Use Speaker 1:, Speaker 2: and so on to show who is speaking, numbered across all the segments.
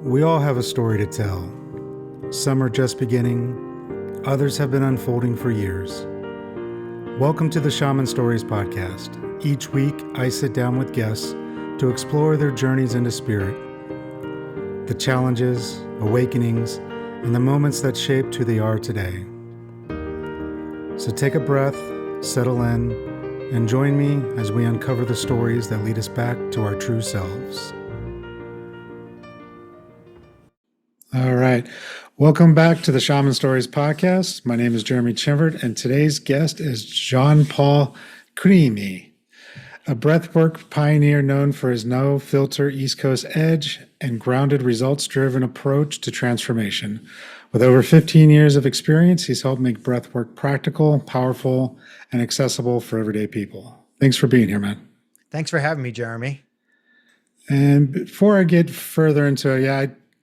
Speaker 1: We all have a story to tell. Some are just beginning, others have been unfolding for years. Welcome to the Shaman Stories Podcast. Each week, I sit down with guests to explore their journeys into spirit, the challenges, awakenings, and the moments that shaped who they are today. So take a breath, settle in, and join me as we uncover the stories that lead us back to our true selves. All right. Welcome back to the Shaman Stories Podcast. My name is Jeremy Chimvert, and today's guest is Jon-Paul Crimi, a breathwork pioneer known for his no-filter East Coast edge and grounded, results-driven approach to transformation. With over 15 years of experience, he's helped make breathwork practical, powerful, and accessible for everyday people. Thanks for being here, man.
Speaker 2: Thanks for having me, Jeremy.
Speaker 1: And before I get further into it,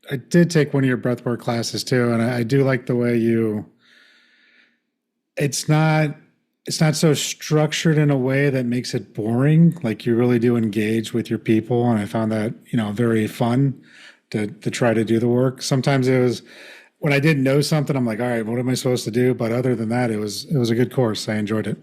Speaker 1: I did take one of your breathwork classes too, and I do like the way it's not so structured in a way that makes it boring. Like, you really do engage with your people, and I found that, very fun to try to do the work. Sometimes it was, when I didn't know something, I'm like, all right, what am I supposed to do? But other than that, it was a good course. I enjoyed it.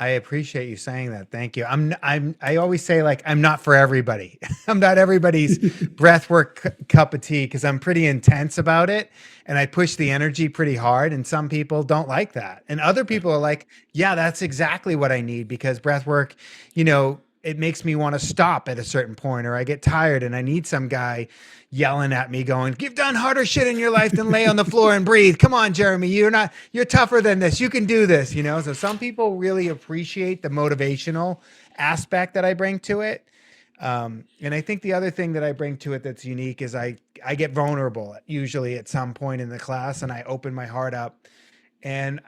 Speaker 2: I appreciate you saying that. Thank you. I always say, like, I'm not for everybody. I'm not everybody's breathwork cup of tea, because I'm pretty intense about it and I push the energy pretty hard. And some people don't like that. And other people are like, yeah, that's exactly what I need, because breathwork, it makes me want to stop at a certain point, or I get tired and I need some guy yelling at me going, you've done harder shit in your life than lay on the floor and breathe. Come on, Jeremy, you're tougher than this. You can do this, So some people really appreciate the motivational aspect that I bring to it. And I think the other thing that I bring to it that's unique is I get vulnerable usually at some point in the class, and I open my heart up, and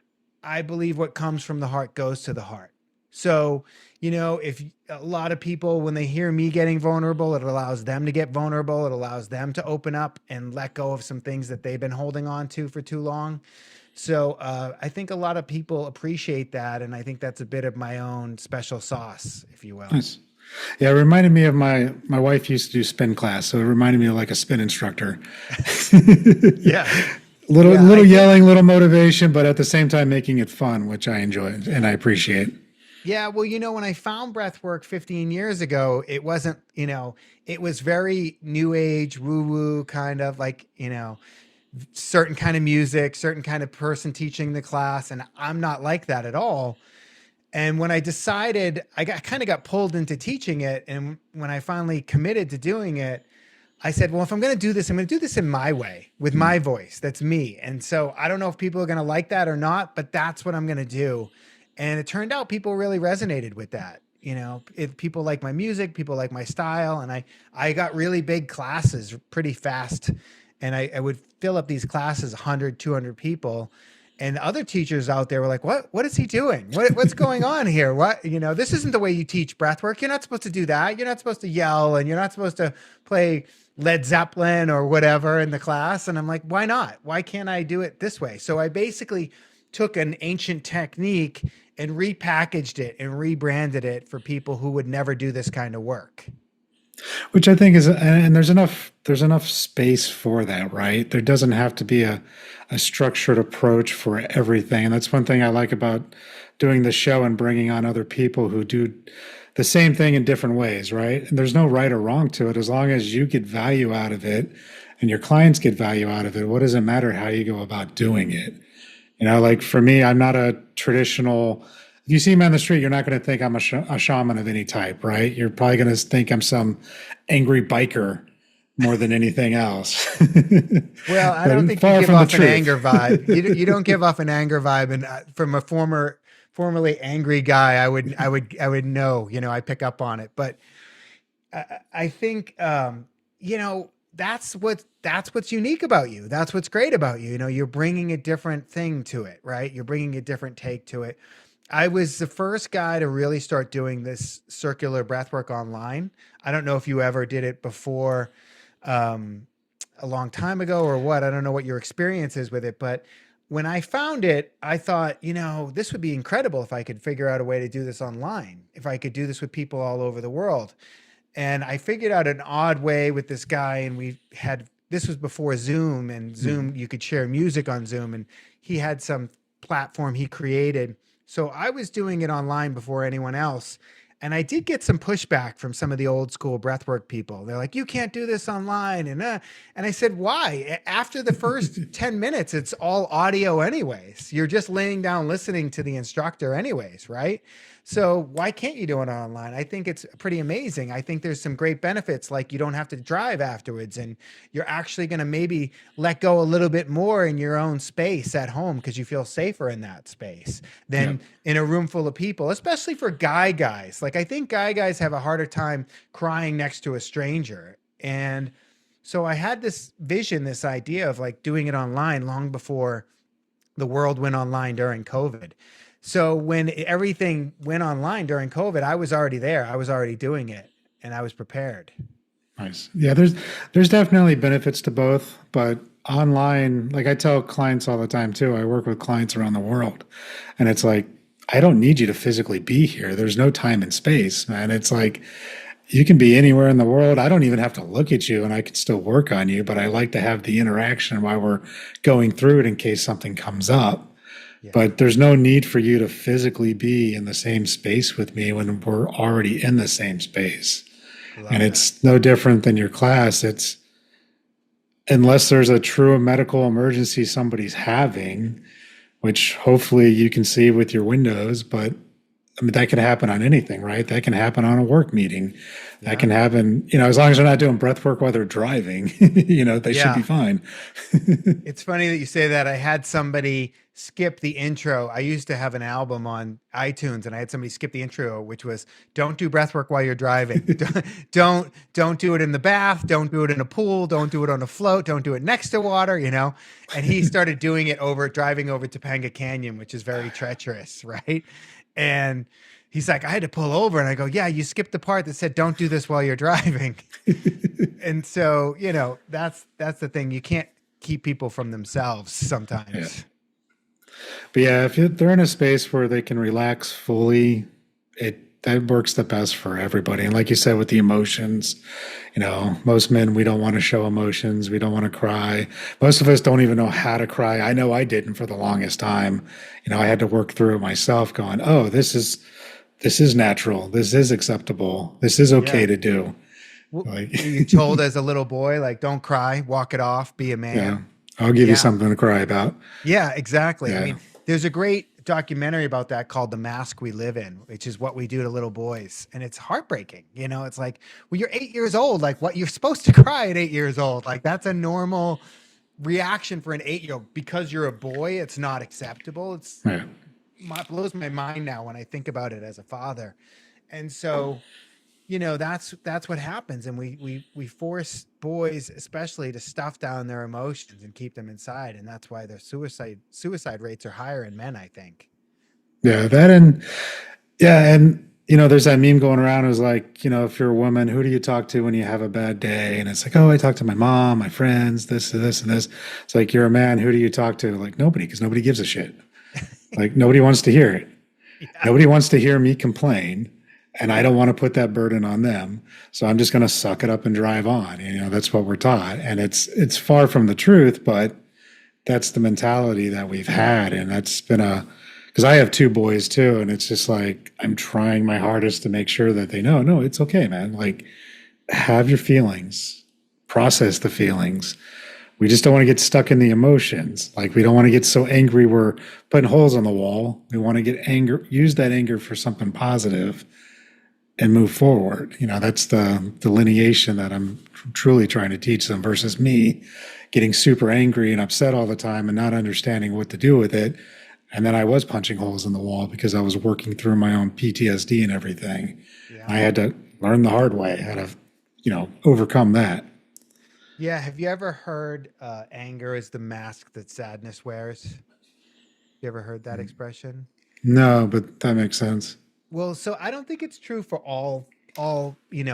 Speaker 2: I believe what comes from the heart goes to the heart. So, if a lot of people, when they hear me getting vulnerable, it allows them to get vulnerable. It allows them to open up and let go of some things that they've been holding on to for too long. So I think a lot of people appreciate that. And I think that's a bit of my own special sauce, if you will.
Speaker 1: Nice. Yeah, it reminded me of my wife used to do spin class. So it reminded me of like a spin instructor.
Speaker 2: Yeah.
Speaker 1: Little yelling, little motivation, but at the same time making it fun, which I enjoy and I appreciate.
Speaker 2: Yeah, well, when I found breathwork 15 years ago, it wasn't, it was very new age, woo-woo kind of like, certain kind of music, certain kind of person teaching the class. And I'm not like that at all. And when I decided, I kind of got pulled into teaching it. And when I finally committed to doing it, I said, well, if I'm going to do this, I'm going to do this in my way, with my voice. That's me. And so I don't know if people are going to like that or not, but that's what I'm going to do. And it turned out people really resonated with that. If people like my music, people like my style. And I got really big classes pretty fast. And I would fill up these classes, 100, 200 people. And other teachers out there were like, what is he doing? What's going on here? This isn't the way you teach breathwork. You're not supposed to do that. You're not supposed to yell, and you're not supposed to play Led Zeppelin or whatever in the class. And I'm like, why not? Why can't I do it this way? So I basically took an ancient technique and repackaged it and rebranded it for people who would never do this kind of work.
Speaker 1: Which I think is, and there's enough space for that, right? There doesn't have to be a structured approach for everything. And that's one thing I like about doing the show and bringing on other people who do the same thing in different ways, right? And there's no right or wrong to it. As long as you get value out of it and your clients get value out of it, what does it matter how you go about doing it? Like for me, I'm not a traditional, if you see me on the street, you're not going to think I'm a shaman of any type, right? You're probably going to think I'm some angry biker more than anything else.
Speaker 2: Well, I don't think you give off an anger vibe. You don't give off an anger vibe. And from a formerly angry guy, I would know, I pick up on it. But I think, that's what's unique about you. That's what's great about you. You're bringing a different thing to it, right? You're bringing a different take to it. I was the first guy to really start doing this circular breathwork online. I don't know if you ever did it before, a long time ago or what. I don't know what your experience is with it, but when I found it, I thought, this would be incredible if I could figure out a way to do this online, if I could do this with people all over the world. And I figured out an odd way with this guy, and we had this was before Zoom, and Zoom, you could share music on Zoom, and he had some platform he created. So I was doing it online before anyone else. And I did get some pushback from some of the old school breathwork people. They're like, you can't do this online. And I said, why? After the first 10 minutes, it's all audio anyways. You're just laying down, listening to the instructor anyways, right? So why can't you do it online? I think it's pretty amazing. I think there's some great benefits, like you don't have to drive afterwards, and you're actually going to maybe let go a little bit more in your own space at home because you feel safer in that space than in a room full of people, especially for guys. Like I think guys have a harder time crying next to a stranger. And so I had this vision, this idea of like doing it online long before the world went online during COVID. So when everything went online during COVID, I was already there. I was already doing it, and I was prepared.
Speaker 1: Nice. Yeah, there's definitely benefits to both, but online, like I tell clients all the time too, I work with clients around the world, and it's like, I don't need you to physically be here. There's no time and space, man. It's like you can be anywhere in the world. I don't even have to look at you and I can still work on you, but I like to have the interaction while we're going through it in case something comes up. Yeah. But there's no need for you to physically be in the same space with me when we're already in the same space. And it's no different than your class. It's unless there's a true medical emergency somebody's having, which hopefully you can see with your windows, but I mean, that can happen on anything, right? That can happen on a work meeting. That can happen, as long as they're not doing breath work while they're driving, they should be fine.
Speaker 2: It's funny that you say that. I had somebody skip the intro. I used to have an album on iTunes, and I had somebody skip the intro, which was, don't do breath work while you're driving. don't do it in the bath. Don't do it in a pool. Don't do it on a float. Don't do it next to water, And he started doing it driving over Topanga Canyon, which is very treacherous, right? And he's like, I had to pull over. And I go, yeah, you skipped the part that said, don't do this while you're driving. And so, that's the thing. You can't keep people from themselves sometimes.
Speaker 1: Yeah. But yeah, if they're in a space where they can relax fully, that works the best for everybody. And like you said, with the emotions, most men, we don't want to show emotions. We don't want to cry. Most of us don't even know how to cry. I know I didn't for the longest time. I had to work through it myself going, oh, this is natural. This is acceptable. This is okay to do.
Speaker 2: Like, you told as a little boy, like, don't cry, walk it off, be a man.
Speaker 1: Yeah. I'll give you something to cry about.
Speaker 2: Yeah, exactly. Yeah. I mean, there's a great documentary about that called The Mask We Live In, which is what we do to little boys. And it's heartbreaking. It's like, well, you're 8 years old. Like, what, you're supposed to cry at 8 years old. Like, that's a normal reaction for an 8-year-old. Because you're a boy, it's not acceptable. It blows my mind now when I think about it as a father. And so, that's what happens. And we force boys especially to stuff down their emotions and keep them inside. And that's why their suicide rates are higher in men, I think.
Speaker 1: Yeah, and there's that meme going around. It was like, if you're a woman, who do you talk to when you have a bad day? And it's like, oh, I talk to my mom, my friends, this and this and this. It's like, you're a man, who do you talk to? Like, nobody, because nobody gives a shit. Like, nobody wants to hear it. Yeah. Nobody wants to hear me complain. And I don't want to put that burden on them. So I'm just going to suck it up and drive on. That's what we're taught. And it's far from the truth, but that's the mentality that we've had. And that's been because I have 2 boys too. And it's just like, I'm trying my hardest to make sure that they know, no, it's okay, man. Like, have your feelings, process the feelings. We just don't want to get stuck in the emotions. Like, we don't want to get so angry we're putting holes on the wall. We want to use that anger for something positive and move forward. That's the delineation that I'm truly trying to teach them versus me getting super angry and upset all the time and not understanding what to do with it. And then I was punching holes in the wall because I was working through my own PTSD and everything. Yeah. I had to learn the hard way how to, overcome that.
Speaker 2: Yeah. Have you ever heard anger is the mask that sadness wears? You ever heard that expression?
Speaker 1: No, but that makes sense.
Speaker 2: Well, so I don't think it's true for all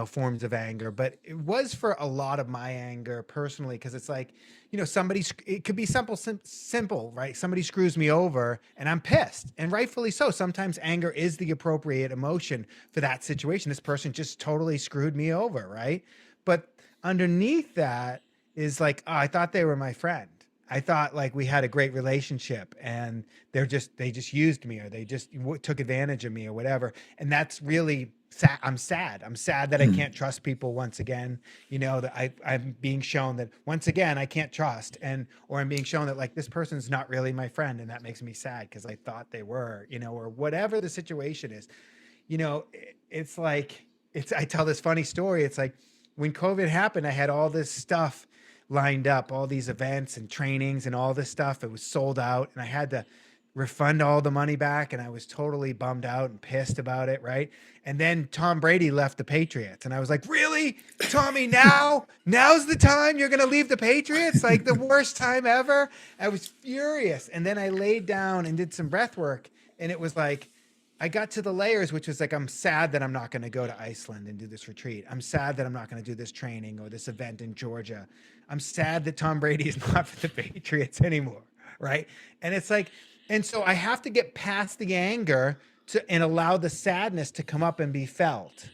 Speaker 2: forms of anger, but it was for a lot of my anger personally, because it's like, it could be simple, right? Somebody screws me over and I'm pissed, and rightfully so. Sometimes anger is the appropriate emotion for that situation. This person just totally screwed me over, right? But underneath that is like, oh, I thought they were my friend. I thought like we had a great relationship, and they just used me, or they just took advantage of me or whatever. And that's really sad. I'm sad. I'm sad that I
Speaker 1: Mm.
Speaker 2: can't trust people once again. That I'm being shown that once again I can't trust, or I'm being shown that like this person's not really my friend, and that makes me sad because I thought they were, or whatever the situation is. It's like, I tell this funny story. It's like when COVID happened, I had all this stuff lined up, all these events and trainings and all this stuff. It was sold out, and I had to refund all the money back, and I was totally bummed out and pissed about it, right? And then Tom Brady left the Patriots, and I was like, really, Tommy, now's the time you're going to leave the Patriots? Like the worst time ever. I was furious. And then I laid down and did some breath work, and it was like, I got to the layers, which was like, I'm sad that I'm not going to go to Iceland and do this retreat. I'm sad that I'm not going to do this training or this event in Georgia. I'm sad that Tom Brady is not for the Patriots anymore. Right. And it's like, and so I have to get past the anger and allow the sadness to come up and be felt.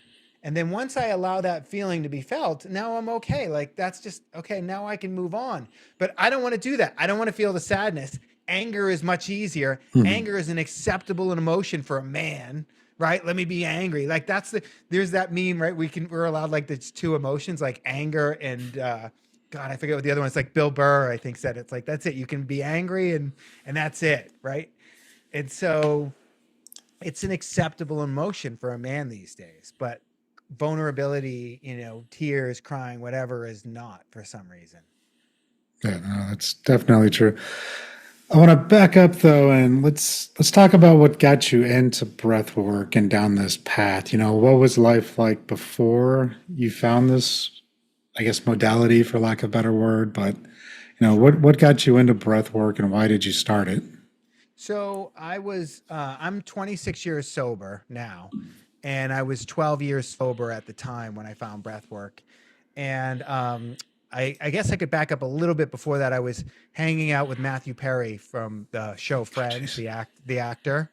Speaker 2: And then once I allow that feeling to be felt, now I'm okay. Like that's just okay. Now I can move on. But I don't want to do that. I don't want to feel the sadness. Anger is much easier.
Speaker 1: Mm.
Speaker 2: Anger is an acceptable emotion for a man, right? Let me be angry. Like there's that meme, right? We're allowed like there's two emotions, like anger and God, I forget what the other one is. Like Bill Burr, I think said it's like, that's it. You can be angry and that's it. Right. And so it's an acceptable emotion for a man these days, but vulnerability, tears, crying, whatever is not for some reason.
Speaker 1: Yeah, no, that's definitely true. I want to back up though, and let's talk about what got you into breath work and down this path. What was life like before you found this, I guess, modality, for lack of a better word? But what got you into breath work, and why did you start it?
Speaker 2: So I'm 26 years sober now, and I was 12 years sober at the time when I found breath work. And I guess I could back up a little bit before that. I was hanging out with Matthew Perry from the show Friends, the actor,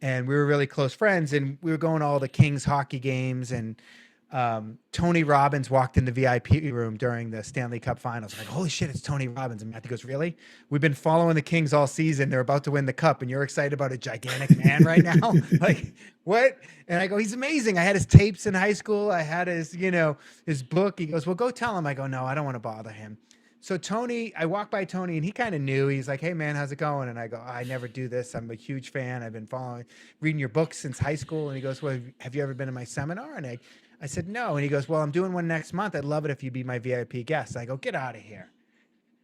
Speaker 2: and we were really close friends. And we were going to all the Kings hockey games. And Tony Robbins walked in the VIP room during the Stanley Cup Finals. I'm like, holy shit, it's Tony Robbins! And Matthew goes, really? We've been following the Kings all season. They're about to win the cup, and you're excited about a gigantic man right now? Like, what? And I go, he's amazing. I had his tapes in high school. I had his, his book. He goes, well, go tell him. I go, no, I don't want to bother him. So I walked by Tony, and he kind of knew. He's like, hey man, how's it going? And I go, I never do this. I'm a huge fan. I've been reading your books since high school. And he goes, well, have you ever been to my seminar? And I said, no. And he goes, well, I'm doing one next month. I'd love it if you'd be my VIP guest. I go, get out of here.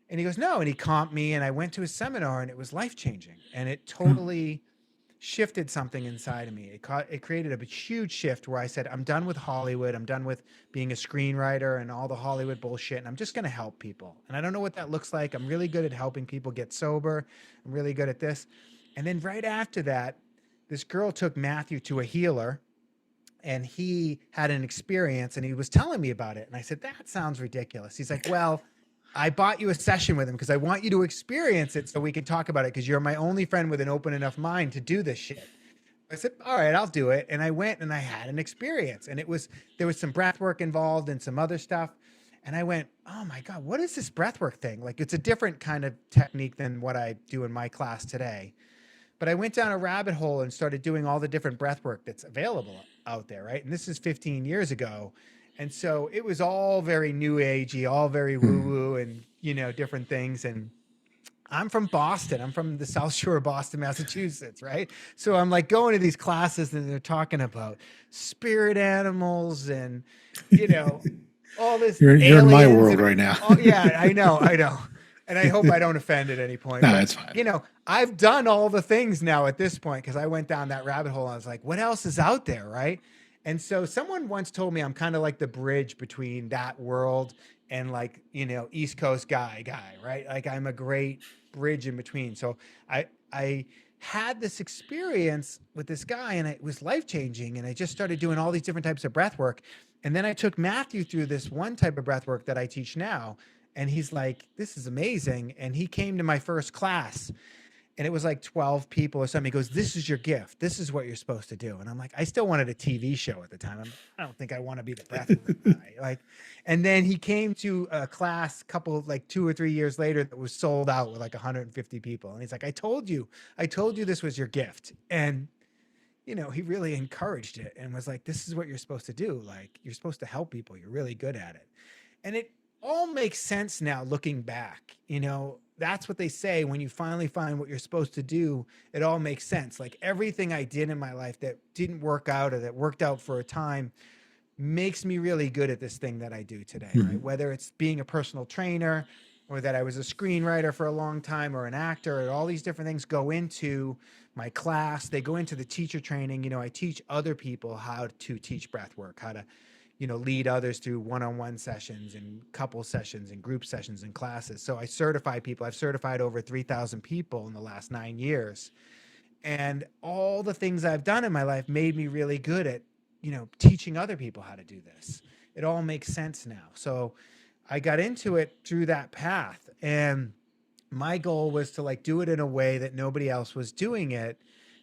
Speaker 2: And he goes, no. And he comped me, and I went to his seminar, and it was life-changing. And it totally shifted something inside of me. It created a huge shift where I said, I'm done with Hollywood. I'm done with being a screenwriter and all the Hollywood bullshit. And I'm just going to help people. And I don't know what that looks like. I'm really good at helping people get sober. I'm really good at this. And then right after that, this girl took Matthew to a healer, and he had an experience, and he was telling me about it. And I said, that sounds ridiculous. He's like, well, I bought you a session with him because I want you to experience it so we can talk about it, because you're my only friend with an open enough mind to do this shit. I said, all right, I'll do it. And I went and I had an experience, and there was some breath work involved and some other stuff. And I went, oh my God, what is this breath work thing? Like, it's a different kind of technique than what I do in my class today. But I went down a rabbit hole and started doing all the different breath work that's available out there, right? And this is 15 years ago. And so it was all very new agey, all very woo-woo and, different things. And I'm from Boston. I'm from the South Shore of Boston, Massachusetts, right? So I'm like going to these classes, and they're talking about spirit animals and, all this.
Speaker 1: You're in my world
Speaker 2: and,
Speaker 1: right now.
Speaker 2: yeah, I know. And I hope I don't offend at any point.
Speaker 1: No,
Speaker 2: but,
Speaker 1: it's fine.
Speaker 2: I've done all the things now at this point, because I went down that rabbit hole. I was like, what else is out there, right? And so someone once told me I'm kind of like the bridge between that world and like, East Coast guy, right? Like I'm a great bridge in between. So I had this experience with this guy, and it was life-changing. And I just started doing all these different types of breath work. And then I took Matthew through this one type of breath work that I teach now. And he's like, this is amazing. And he came to my first class, and it was like 12 people or something. He goes, "This is your gift. This is what you're supposed to do." And I'm like, I still wanted a TV show at the time. I don't think I want to be the breathwork guy. Like, and then he came to a class like 2 or 3 years later that was sold out with like 150 people. And he's like, I told you this was your gift. And, he really encouraged it and was like, this is what you're supposed to do. Like, you're supposed to help people. You're really good at it. And it all makes sense now looking back. That's what they say when you finally find what you're supposed to do. It all makes sense. Like everything I did in my life that didn't work out or that worked out for a time makes me really good at this thing that I do today, right? Whether it's being a personal trainer or that I was a screenwriter for a long time or an actor, or all these different things go into my class. They go into the teacher training. I teach other people how to teach breath work, how to lead others through one-on-one sessions and couple sessions and group sessions and classes. So I certify people. I've certified over 3,000 people in the last 9 years. And all the things I've done in my life made me really good at, teaching other people how to do this. It all makes sense now. So I got into it through that path. And my goal was to do it in a way that nobody else was doing it,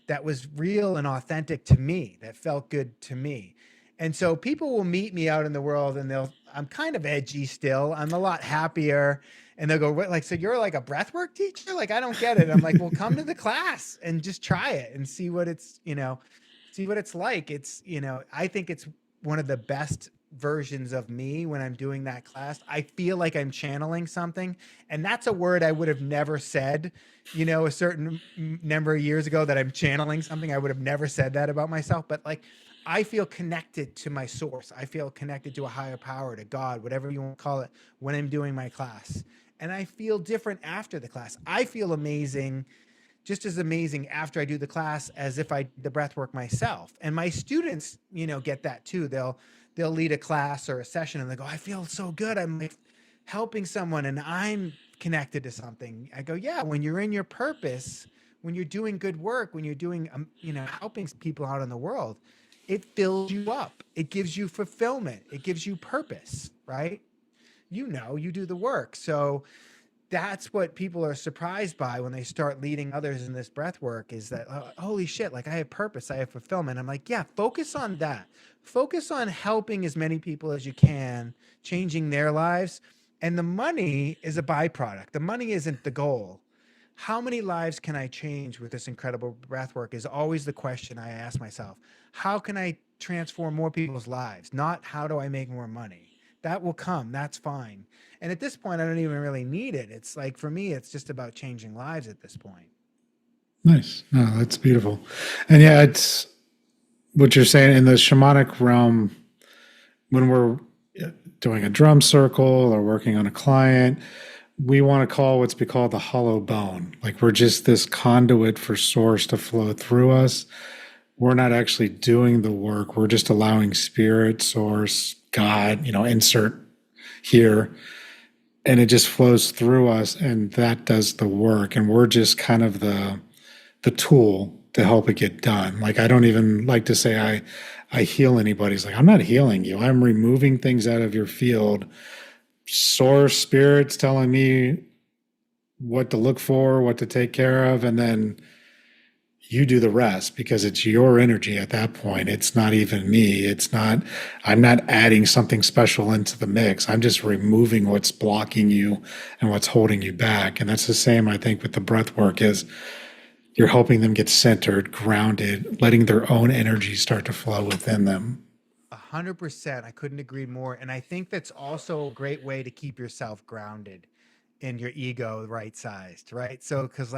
Speaker 2: that was real and authentic to me, that felt good to me. And so people will meet me out in the world and I'm kind of edgy still. I'm a lot happier. And they'll go, "What, so you're like a breathwork teacher? Like, I don't get it." I'm like, "Well, come to the class and just try it and see what it's like." I think it's one of the best versions of me when I'm doing that class. I feel like I'm channeling something. And that's a word I would have never said, a certain number of years ago, that I'm channeling something. I would have never said that about myself. But I feel connected to my source. I feel connected to a higher power, to God, whatever you want to call it, when I'm doing my class. And I feel different after the class. I feel amazing, just as amazing after I do the class as if I did the breath work myself. And my students, get that too. They'll lead a class or a session and they go, "I feel so good. I'm helping someone and I'm connected to something." I go, "Yeah, when you're in your purpose, when you're doing good work, when you're doing, helping people out in the world, it fills you up. It gives you fulfillment. It gives you purpose, right? You do the work." So that's what people are surprised by when they start leading others in this breath work, is that, "Oh, holy shit, I have purpose. I have fulfillment." I'm like, yeah, focus on that. Focus on helping as many people as you can, changing their lives. And the money is a byproduct. The money isn't the goal. How many lives can I change with this incredible breath work is always the question I ask myself. How can I transform more people's lives? Not how do I make more money? That will come. That's fine. And at this point, I don't even really need it. It's like, for me, it's just about changing lives at this point.
Speaker 1: Nice. No, that's beautiful. And yeah, it's what you're saying in the shamanic realm, when we're doing a drum circle or working on a client, we want to call what's be called the hollow bone. Like, we're just this conduit for source to flow through us. We're not actually doing the work. We're just allowing spirit, source, God, insert here, and it just flows through us, and that does the work. And we're just kind of the tool to help it get done. Like, I don't even like to say I heal anybody. It's like, I'm not healing you. I'm removing things out of your field. Source, spirit's telling me what to look for, what to take care of, and then you do the rest, because it's your energy at that point. It's not even me. I'm not adding something special into the mix. I'm just removing what's blocking you and what's holding you back. And that's the same, I think, with the breath work, is you're helping them get centered, grounded, letting their own energy start to flow within them.
Speaker 2: 100%. I couldn't agree more. And I think that's also a great way to keep yourself grounded and your ego right-sized, right? So, because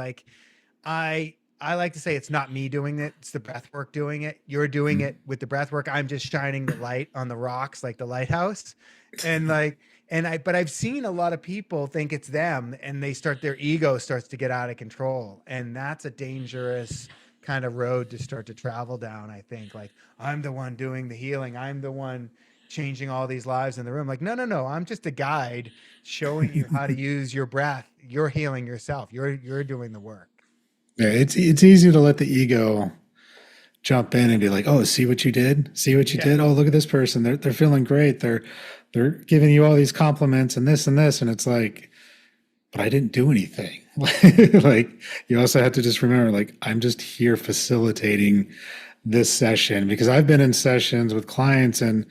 Speaker 2: I like to say it's not me doing it. It's the breath work doing it. You're doing it with the breath work. I'm just shining the light on the rocks, like the lighthouse. And but I've seen a lot of people think it's them, and their ego starts to get out of control. And that's a dangerous kind of road to start to travel down. I think, like, I'm the one doing the healing. I'm the one changing all these lives in the room. Like, no. I'm just a guide showing you how to use your breath. You're healing yourself. You're doing the work.
Speaker 1: Yeah, it's easy to let the ego jump in and be like, "Oh, see what you did? See what you did? Oh, look at this person. They're feeling great. They're giving you all these compliments and this and this." And it's like, but I didn't do anything. Like, you also have to just remember, like, I'm just here facilitating this session because I've been in sessions with clients and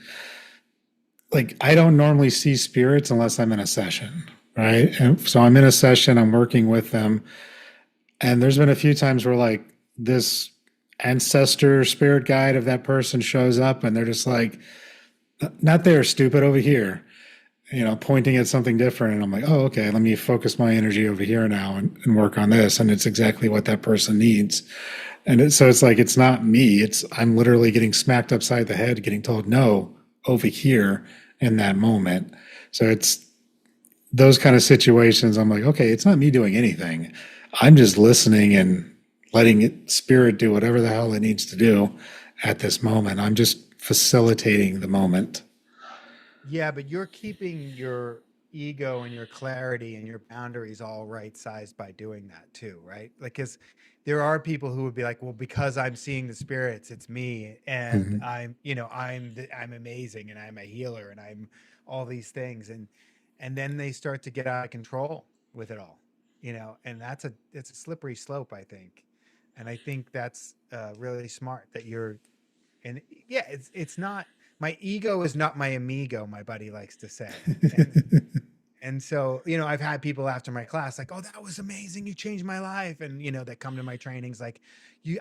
Speaker 1: like I don't normally see spirits unless I'm in a session, right? And so I'm in a session, I'm working with them, and there's been a few times where like this ancestor spirit guide of that person shows up and they're just like, not there, stupid, over here, pointing at something different. And I'm like, oh, okay, let me focus my energy over here now and work on this. And it's exactly what that person needs. And so it's like, it's not me. I'm literally getting smacked upside the head, getting told no over here in that moment. So it's those kind of situations. I'm like, okay, it's not me doing anything. I'm just listening and letting spirit do whatever the hell it needs to do at this moment. I'm just facilitating the moment.
Speaker 2: Yeah, but you're keeping your ego and your clarity and your boundaries all right sized by doing that too, right? Like, because there are people who would be like, well, because I'm seeing the spirits, it's me, and
Speaker 1: Mhm.
Speaker 2: I'm amazing, and I'm a healer, and I'm all these things, and then they start to get out of control with it all, and it's a slippery slope, I think, and I think that's really smart that you're and yeah, it's not my ego is not my amigo, my buddy likes to say. And so, I've had people after my class like, "Oh, that was amazing. You changed my life." And that come to my trainings like,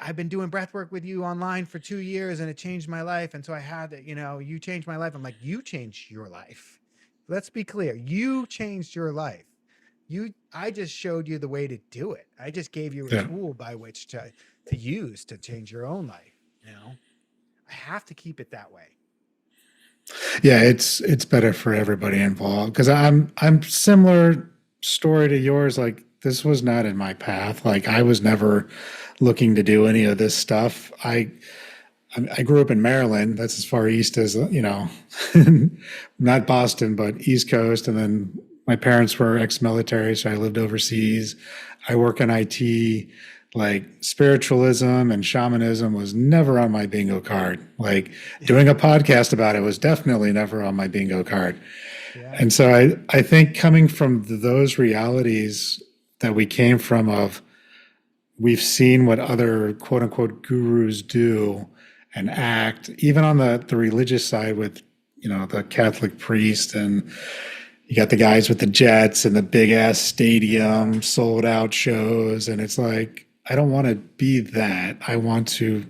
Speaker 2: I've been doing breath work with you online for 2 years and it changed my life. And so I had that, you changed my life. I'm like, "You changed your life." Let's be clear. You changed your life. I just showed you the way to do it. I just gave you a
Speaker 1: Yeah.
Speaker 2: tool by which to use to change your own life, I have to keep it that way.
Speaker 1: Yeah, it's better for everybody involved because I'm similar story to yours. Like, this was not in my path. Like, I was never looking to do any of this stuff. I grew up in Maryland. That's as far east as, not Boston, but East Coast. And then my parents were ex-military, so I lived overseas. I work in IT. Like, spiritualism and shamanism was never on my bingo card. Like, doing a podcast about it was definitely never on my bingo card.
Speaker 2: Yeah.
Speaker 1: And so I think coming from those realities that we came from of we've seen what other quote unquote gurus do and act, even on the religious side with, the Catholic priest, and you got the guys with the jets and the big ass
Speaker 2: Yeah.
Speaker 1: stadium sold out shows. And it's like, I don't want to be that. I want to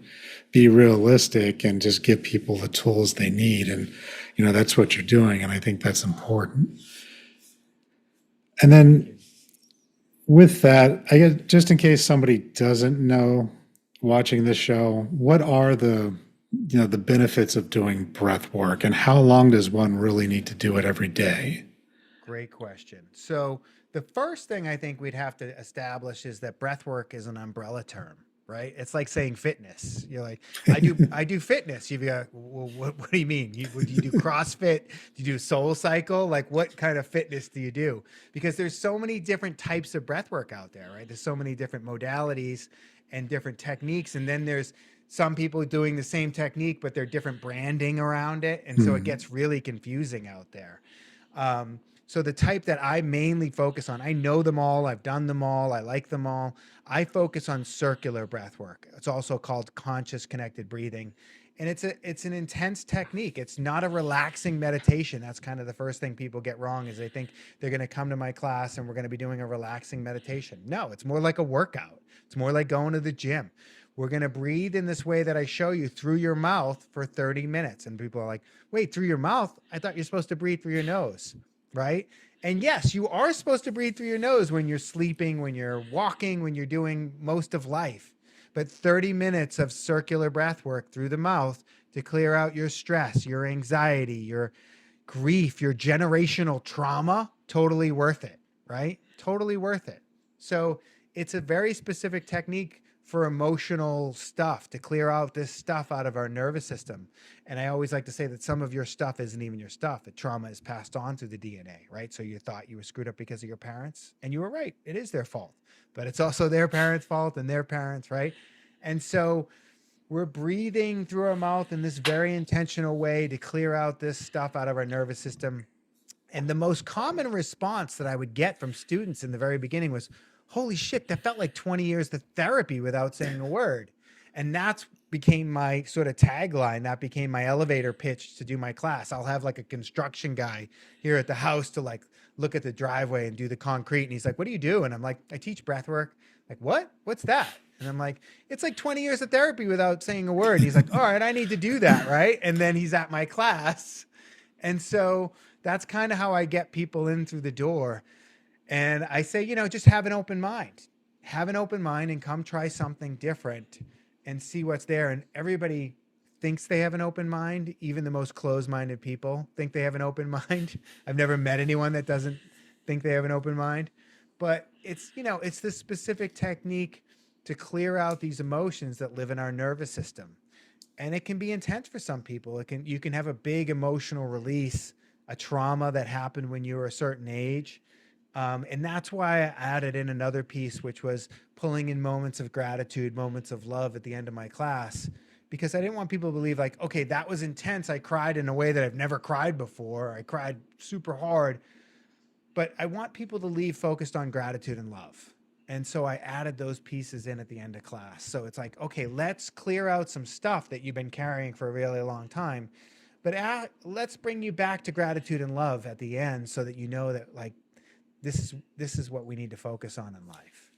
Speaker 1: be realistic and just give people the tools they need. And, that's what you're doing. And I think that's important. And
Speaker 2: Thank
Speaker 1: then
Speaker 2: you.
Speaker 1: with that, I guess just in case somebody doesn't know watching this show, what are the benefits of doing breath work and how long does one really need to do it every day?
Speaker 2: Great question. So the first thing I think we'd have to establish is that breath work is an umbrella term, right? It's like saying fitness. You're like, I do fitness. You'd be like, well, what do you mean? Would you do CrossFit? Do you do Soul Cycle? Like, what kind of fitness do you do? Because there's so many different types of breath work out there, right? There's so many different modalities and different techniques. And then there's some people doing the same technique, but they're different branding around it. And so it
Speaker 1: Hmm.
Speaker 2: gets really confusing out there. So the type that I mainly focus on, I know them all, I've done them all, I like them all. I focus on circular breath work. It's also called conscious connected breathing. And it's an intense technique. It's not a relaxing meditation. That's kind of the first thing people get wrong is they think they're going to come to my class and we're going to be doing a relaxing meditation. No, it's more like a workout. It's more like going to the gym. We're going to breathe in this way that I show you through your mouth for 30 minutes. And people are like, wait, through your mouth? I thought you're supposed to breathe through your nose, right? And yes, you are supposed to breathe through your nose when you're sleeping, when you're walking, when you're doing most of life. But 30 minutes of circular breath work through the mouth to clear out your stress, your anxiety, your grief, your generational trauma, totally worth it, right? Totally worth it. So it's a very specific technique for emotional stuff to clear out this stuff out of our nervous system. And I always like to say that some of your stuff isn't even your stuff. The trauma is passed on through the DNA, right? So you thought you were screwed up because of your parents, and you were right. It is their fault, but it's also their parents' fault and their parents, right? And so we're breathing through our mouth in this very intentional way to clear out this stuff out of our nervous system. And the most common response that I would get from students in the very beginning was, holy shit, that felt like 20 years of therapy without saying a word. And that's became my sort of tagline. That became my elevator pitch to do my class. I'll have like a construction guy here at the house to like look at the driveway and do the concrete. And he's like, what do you do? And I'm like, I teach breath work. Like, what? What's that? And I'm like, it's like 20 years of therapy without saying a word. He's like, all right, I need to do that. Right. And then he's at my class. And so that's kind of how I get people in through the door. And I say, just have an open mind. Have an open mind and come try something different and see what's there. And everybody thinks they have an open mind. Even the most closed-minded people think they have an open mind. I've never met anyone that doesn't think they have an open mind. But it's this specific technique to clear out these emotions that live in our nervous system. And it can be intense for some people. You can have a big emotional release, a trauma that happened when you were a certain age. And that's why I added in another piece, which was pulling in moments of gratitude, moments of love at the end of my class, because I didn't want people to believe like, okay, that was intense. I cried in a way that I've never cried before. I cried super hard, but I want people to leave focused on gratitude and love. And so I added those pieces in at the end of class. So it's like, okay, let's clear out some stuff that you've been carrying for a really long time, but let's bring you back to gratitude and love at the end so that you know that like, this is what we need to focus on in life.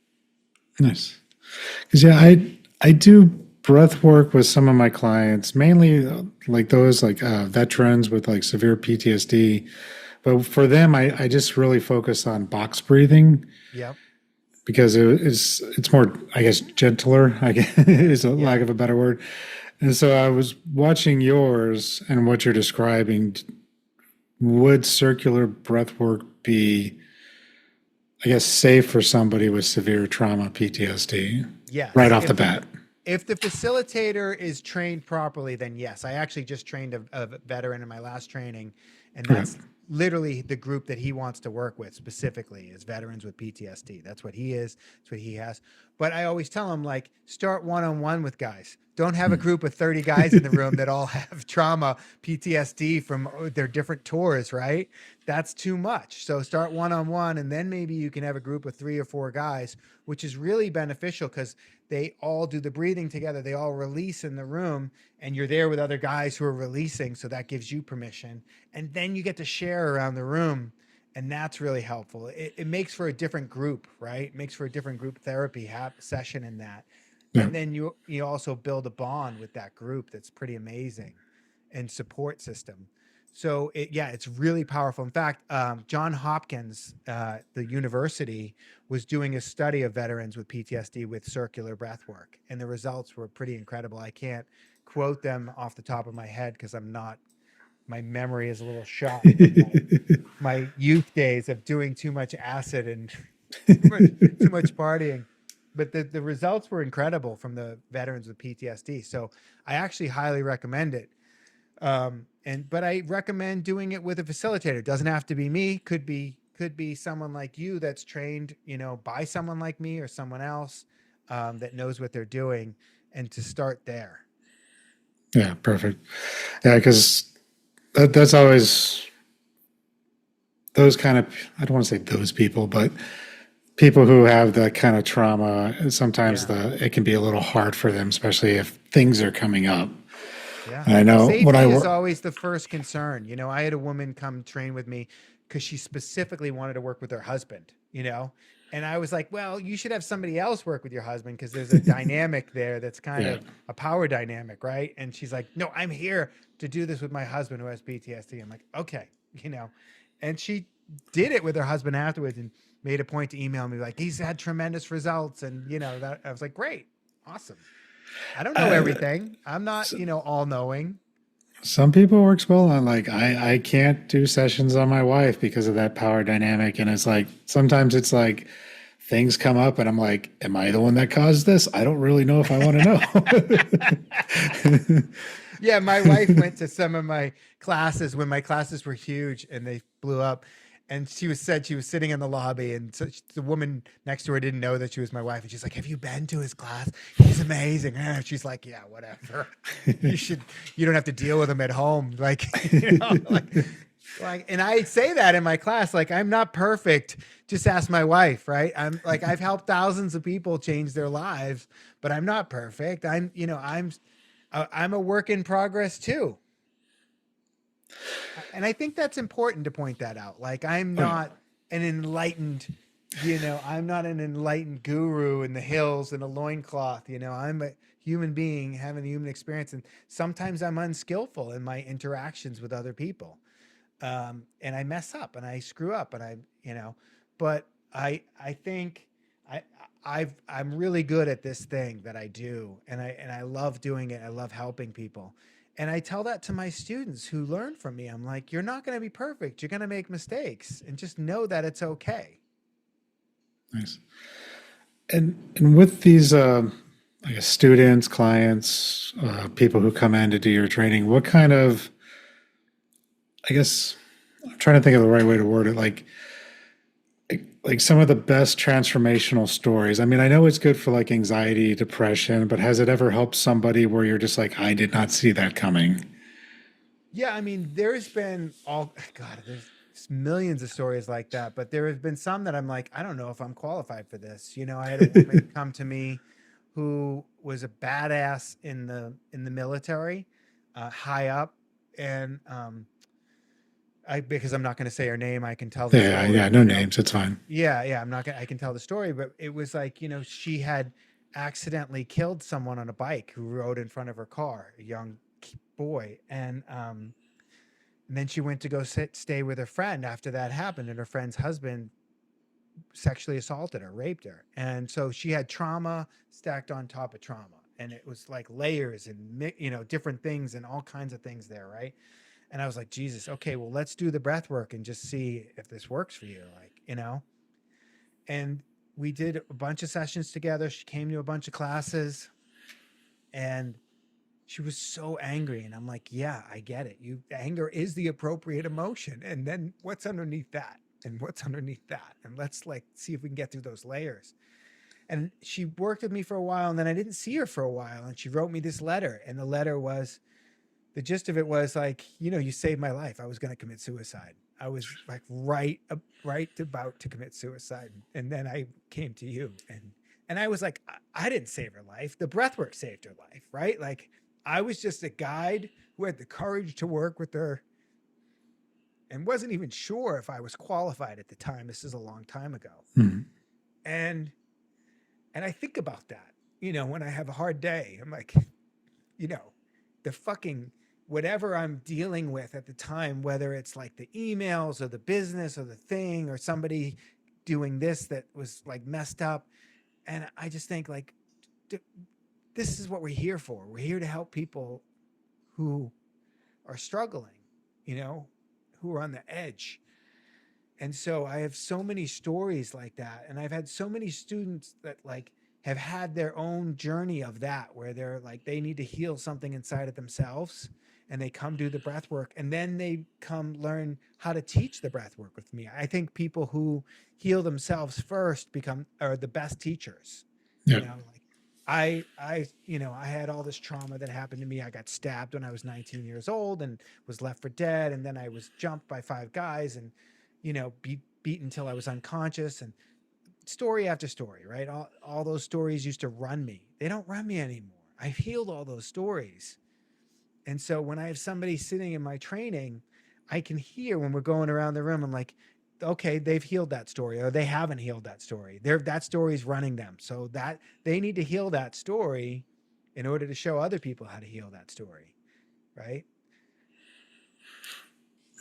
Speaker 1: Nice. Because I do breath work with some of my clients, mainly like those like veterans with like severe PTSD. But for them, I just really focus on box breathing.
Speaker 2: Yep.
Speaker 1: Because it's more, I guess, gentler, I guess, is a lack of a better word. And so I was watching yours and what you're describing. Would circular breath work be, I guess, safe for somebody with severe trauma, PTSD?
Speaker 2: Yes.
Speaker 1: Right off the bat.
Speaker 2: If the facilitator is trained properly, then yes. I actually just trained a veteran in my last training, and that's literally the group that he wants to work with specifically is veterans with PTSD. That's what he is. That's what he has. But I always tell him, like, start one-on-one with guys. Don't have a group of 30 guys in the room that all have trauma, PTSD from their different tours, right? That's too much. So start one-on-one, and then maybe you can have a group of 3 or 4 guys, which is really beneficial because they all do the breathing together. They all release in the room, and you're there with other guys who are releasing. So that gives you permission. And then you get to share around the room. And that's really helpful. It makes for a different group, right? It makes for a different group therapy session in that. Yeah. And then you also build a bond with that group that's pretty amazing and support system. So it's really powerful. In fact, Johns Hopkins, the university, was doing a study of veterans with PTSD with circular breath work. And the results were pretty incredible. I can't quote them off the top of my head because my memory is a little shot. My youth days of doing too much acid and too much partying. But the results were incredible from the veterans with PTSD. So I actually highly recommend it. But I recommend doing it with a facilitator. It doesn't have to be me. Could be someone like you that's trained, by someone like me or someone else that knows what they're doing, and to start there.
Speaker 1: Yeah, perfect. Yeah, because that's always those kind of, I don't want to say those people, but people who have that kind of trauma, sometimes it can be a little hard for them, especially if things are coming up.
Speaker 2: Yeah.
Speaker 1: And I know
Speaker 2: safety is always the first concern. I had a woman come train with me because she specifically wanted to work with her husband, and I was like, well, you should have somebody else work with your husband because there's a dynamic there that's kind of a power dynamic, right? And she's like, no, I'm here to do this with my husband who has PTSD. I'm like, okay, and she did it with her husband afterwards and made a point to email me like, he's had tremendous results. And, that I was like, great, awesome. I don't know everything. I'm not, all knowing.
Speaker 1: Some people works well on like, I can't do sessions on my wife because of that power dynamic. And it's like, sometimes it's like things come up and I'm like, am I the one that caused this? I don't really know if I want to know.
Speaker 2: Yeah. My wife went to some of my classes when my classes were huge and they blew up. And she was sitting in the lobby, and so the woman next to her didn't know that she was my wife. And she's like, have you been to his class? He's amazing. And she's like, yeah, whatever. You don't have to deal with him at home. Like, Like, and I say that in my class, like, I'm not perfect. Just ask my wife, right? I'm like, I've helped thousands of people change their lives, but I'm not perfect. I'm a work in progress too. And I think that's important to point that out. Like, I'm
Speaker 1: Oh, yeah.
Speaker 2: not an enlightened, I'm not an enlightened guru in the hills in a loincloth. I'm a human being having a human experience. And sometimes I'm unskillful in my interactions with other people. And I mess up and I screw up and but I think I I'm really good at this thing that I do, and I love doing it. I love helping people. And I tell that to my students who learn from me. I'm like, you're not going to be perfect. You're going to make mistakes, and just know that it's okay.
Speaker 1: Nice. And with these, I guess, students, clients, people who come in to do your training, what kind of, I guess, I'm trying to think of the right way to word it, like some of the best transformational stories. I mean, I know it's good for like anxiety, depression, but has it ever helped somebody where you're just like, I did not see that coming?
Speaker 2: Yeah, I mean, there's been all God, there's millions of stories like that, but there have been some that I'm like, I don't know if I'm qualified for this. I had a woman come to me who was a badass in the military, high up, and I because I'm not going to say her name, I can tell the
Speaker 1: Yeah, yeah,
Speaker 2: story.
Speaker 1: no names, it's fine.
Speaker 2: Yeah, yeah, I'm not gonna. I can tell the story, but it was like she had accidentally killed someone on a bike who rode in front of her car, a young boy, and then she went to go stay with her friend after that happened, and her friend's husband sexually assaulted her, raped her, and so she had trauma stacked on top of trauma, and it was like layers and different things and all kinds of things there, right? And I was like, Jesus, okay, well, let's do the breath work and just see if this works for you, like. And we did a bunch of sessions together. She came to a bunch of classes, and she was so angry. And I'm like, yeah, I get it. Anger is the appropriate emotion. And then what's underneath that? And what's underneath that? And let's like see if we can get through those layers. And she worked with me for a while, and then I didn't see her for a while. And she wrote me this letter. And the letter was, the gist of it was like, you saved my life. I was going to commit suicide. I was like right about to commit suicide, and then I came to you, and I was like, I didn't save her life. The breathwork saved her life, right? Like, I was just a guide who had the courage to work with her, and wasn't even sure if I was qualified at the time. This is a long time ago,
Speaker 1: Mhm.
Speaker 2: and I think about that. When I have a hard day, I'm like, the fucking whatever I'm dealing with at the time, whether it's like the emails or the business or the thing or somebody doing this that was like messed up. And I just think like, this is what we're here for. We're here to help people who are struggling, who are on the edge. And so I have so many stories like that. And I've had so many students that like have had their own journey of that, where they're like, they need to heal something inside of themselves, and they come do the breath work, and then they come learn how to teach the breath work with me. I think people who heal themselves first are the best teachers.
Speaker 1: Yeah.
Speaker 2: Like I had all this trauma that happened to me. I got stabbed when I was 19 years old and was left for dead. And then I was jumped by 5 guys and, beaten until I was unconscious, and story after story, right? All those stories used to run me. They don't run me anymore. I've healed all those stories. And so when I have somebody sitting in my training, I can hear when we're going around the room, I'm like, okay, they've healed that story, or they haven't healed that story. That story's running them. So that they need to heal that story in order to show other people how to heal that story. Right.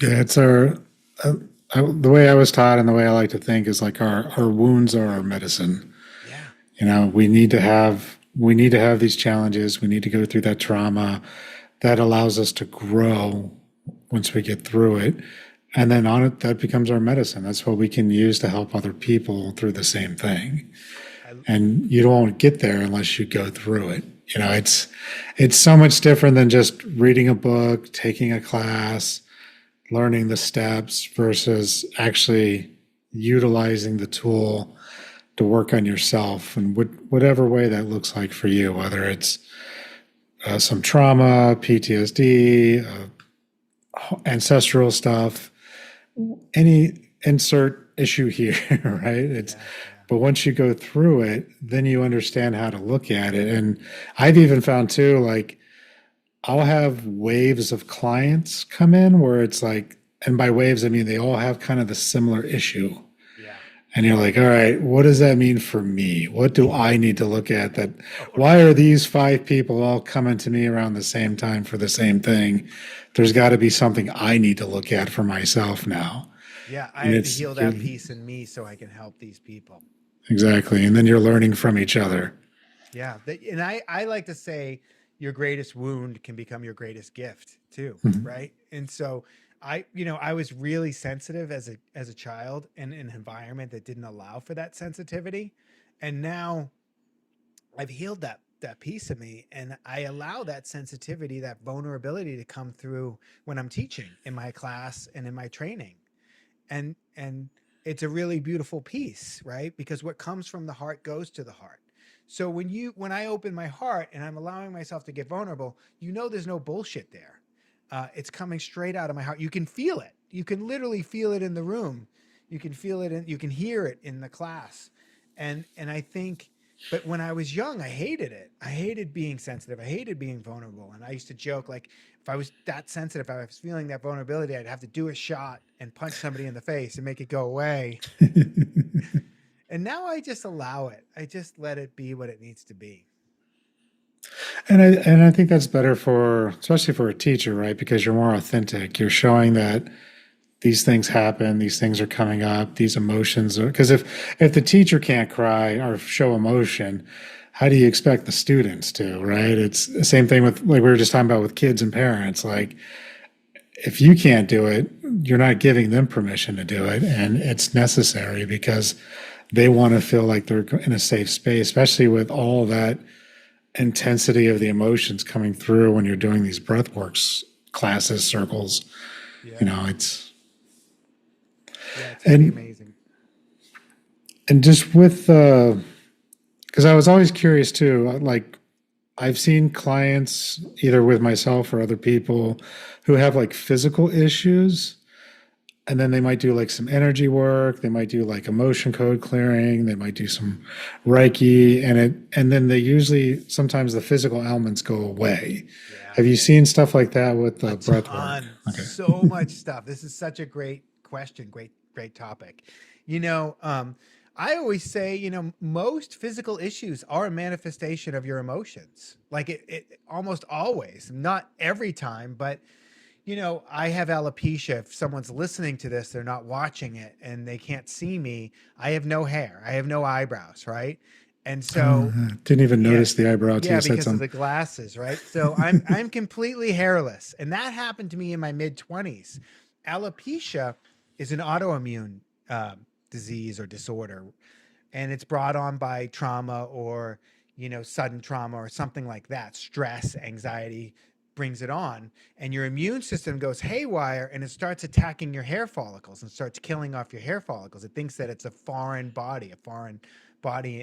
Speaker 1: Yeah, it's the way I was taught and the way I like to think is like our wounds are our medicine.
Speaker 2: Yeah.
Speaker 1: We need to have these challenges. We need to go through that trauma that allows us to grow once we get through it. And then on it, that becomes our medicine. That's what we can use to help other people through the same thing.
Speaker 2: I,
Speaker 1: And you don't get there unless you go through it. It's so much different than just reading a book, taking a class, learning the steps versus actually utilizing the tool to work on yourself and whatever way that looks like for you, whether it's some trauma, PTSD, ancestral stuff. any insert issue here, right? It's
Speaker 2: Yeah, yeah.
Speaker 1: but once you go through it, then you understand how to look at it. And I've even found too, like I'll have waves of clients come in where it's like, and by waves I mean they all have kind of the similar issue.
Speaker 2: Yeah.
Speaker 1: And you're like, all right, what does that mean for me? What do I need to look at that? Why
Speaker 2: Totally.
Speaker 1: are these five people all coming to me around the same time for the same thing? There's got to be something I need to look at for myself now.
Speaker 2: Yeah, I
Speaker 1: And
Speaker 2: have to
Speaker 1: it's
Speaker 2: heal
Speaker 1: you're,
Speaker 2: that piece in me so I can help these people.
Speaker 1: exactly. And then you're learning from each other.
Speaker 2: Yeah. And I like to say your greatest wound can become your greatest gift too.
Speaker 1: Mhm.
Speaker 2: Right. And so I was really sensitive as a child in an environment that didn't allow for that sensitivity. And now I've healed that piece of me and I allow that sensitivity, that vulnerability to come through when I'm teaching in my class and in my training. And it's a really beautiful piece, right? Because what comes from the heart goes to the heart. So when I open my heart and I'm allowing myself to get vulnerable, there's no bullshit there. It's coming straight out of my heart. You can feel it. You can literally feel it in the room. You can feel it you can hear it in the class. And I think, but when I was young, I hated it. I hated being sensitive. I hated being vulnerable. And I used to joke, like, if I was that sensitive, if I was feeling that vulnerability, I'd have to do a shot and punch somebody in the face and make it go away. And now I just allow it. I just let it be what it needs to be.
Speaker 1: And I think that's better for especially for a teacher, right? Because you're more authentic. You're showing that these things happen, these things are coming up, these emotions are because if the teacher can't cry or show emotion, how do you expect the students to, right? It's the same thing with like we were just talking about with kids and parents. Like if you can't do it, you're not giving them permission to do it. And it's necessary because they want to feel like they're in a safe space, especially with all that intensity of the emotions coming through when you're doing these breathworks classes, circles. You
Speaker 2: Yeah.
Speaker 1: know, it's
Speaker 2: Yeah. It's pretty
Speaker 1: and
Speaker 2: amazing.
Speaker 1: and just with because I was always curious too, like I've seen clients either with myself or other people who have like physical issues and then they might do like some energy work, they might do like emotion code clearing, they might do some reiki and then they usually sometimes the physical ailments go away.
Speaker 2: Yeah.
Speaker 1: Have you seen stuff like that with
Speaker 2: A
Speaker 1: the breath work?
Speaker 2: ton.
Speaker 1: Okay.
Speaker 2: So much stuff. This is such a great question. Great topic. You know, um, I always say, most physical issues are a manifestation of your emotions. Like it almost always, not every time, but I have alopecia. If someone's listening to this, they're not watching it and they can't see me. I have no hair. I have no eyebrows, right? And so
Speaker 1: Didn't even
Speaker 2: yeah.
Speaker 1: notice the eyebrow till
Speaker 2: Yeah,
Speaker 1: you said
Speaker 2: because of
Speaker 1: something.
Speaker 2: the glasses, right? So I'm completely hairless. And that happened to me in my mid-20s. Alopecia is an autoimmune disease or disorder, and it's brought on by trauma or, sudden trauma or something like that. Stress, anxiety brings it on, and your immune system goes haywire and it starts attacking your hair follicles and starts killing off your hair follicles. It thinks that it's a foreign body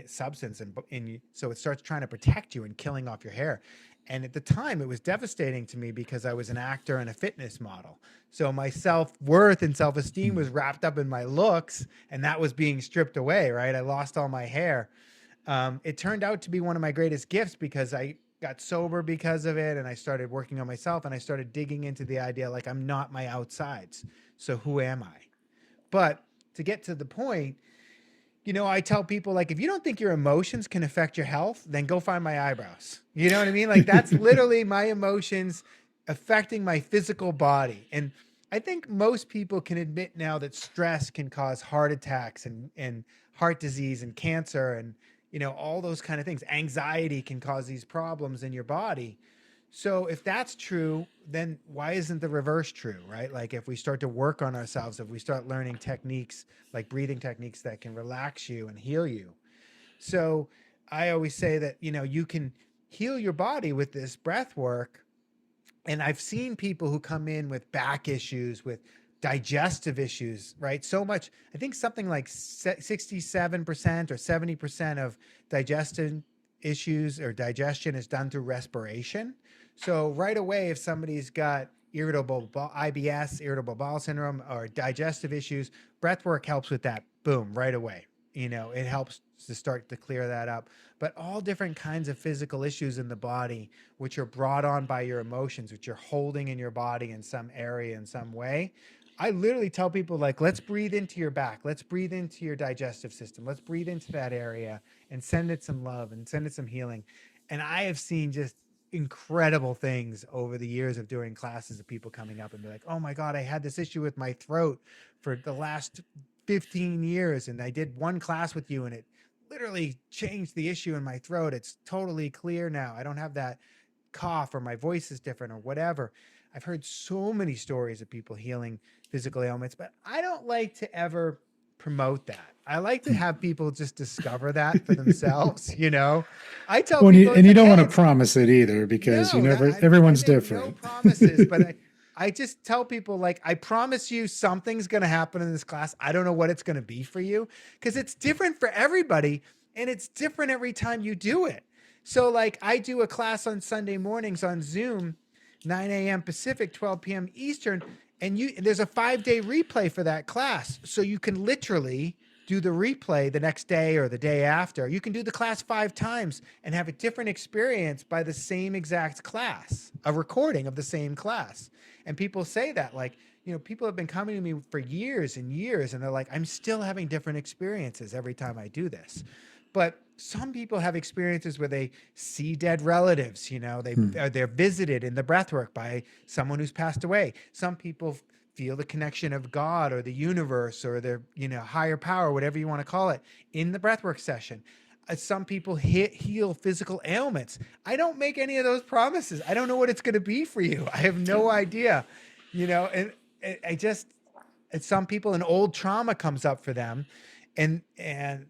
Speaker 2: substance, and so it starts trying to protect you and killing off your hair. And at the time, it was devastating to me because I was an actor and a fitness model. So my self worth and self esteem was wrapped up in my looks, and that was being stripped away. Right, I lost all my hair. It turned out to be one of my greatest gifts because I got sober because of it, and I started working on myself, and I started digging into the idea like I'm not my outsides. So who am I? But to get to the point, I tell people, like, if you don't think your emotions can affect your health, then go find my eyebrows. You know what I mean? Like, that's literally my emotions affecting my physical body. And I think most people can admit now that stress can cause heart attacks and heart disease and cancer and, all those kind of things. Anxiety can cause these problems in your body. So if that's true, then why isn't the reverse true, right? Like if we start to work on ourselves, if we start learning techniques like breathing techniques that can relax you and heal you. So I always say that, you can heal your body with this breath work. And I've seen people who come in with back issues, with digestive issues, right? So much, I think something like 67% or 70% of digestion issues or digestion is done through respiration. So right away, if somebody's got, IBS, irritable bowel syndrome, or digestive issues, breath work helps with that. Boom, right away. It helps to start to clear that up. But all different kinds of physical issues in the body, which are brought on by your emotions, which you're holding in your body in some area, in some way. I literally tell people, like, let's breathe into your back. Let's breathe into your digestive system. Let's breathe into that area and send it some love and send it some healing. And I have seen just incredible things over the years of doing classes of people coming up and be like, oh my God, I had this issue with my throat for the last 15 years. And I did one class with you and it literally changed the issue in my throat. It's totally clear now. I don't have that cough, or my voice is different, or whatever. I've heard so many stories of people healing physical ailments, but I don't like to ever promote that. I like to have people just discover that for themselves. I tell
Speaker 1: Well,
Speaker 2: people,
Speaker 1: and you don't
Speaker 2: hey,
Speaker 1: want to promise it either, because
Speaker 2: no,
Speaker 1: everyone's
Speaker 2: I make
Speaker 1: different.
Speaker 2: No promises, but I just tell people, like, I promise you something's going to happen in this class. I don't know what it's going to be for you, because it's different for everybody and it's different every time you do it. So, like, I do a class on Sunday mornings on Zoom, 9 a.m. Pacific, 12 p.m. Eastern, and there's a 5-day replay for that class. So you can literally do the replay the next day or the day after. You can do the class 5 times and have a different experience by the same exact class, a recording of the same class. And people say that, like, people have been coming to me for years and years, and they're like, I'm still having different experiences every time I do this. But some people have experiences where they see dead relatives, they're visited in the breathwork by someone who's passed away. Some people feel the connection of God or the universe or their, higher power, whatever you want to call it, in the breathwork session. Some people heal physical ailments. I don't make any of those promises. I don't know what it's going to be for you. I have no idea, and some people, an old trauma comes up for them. And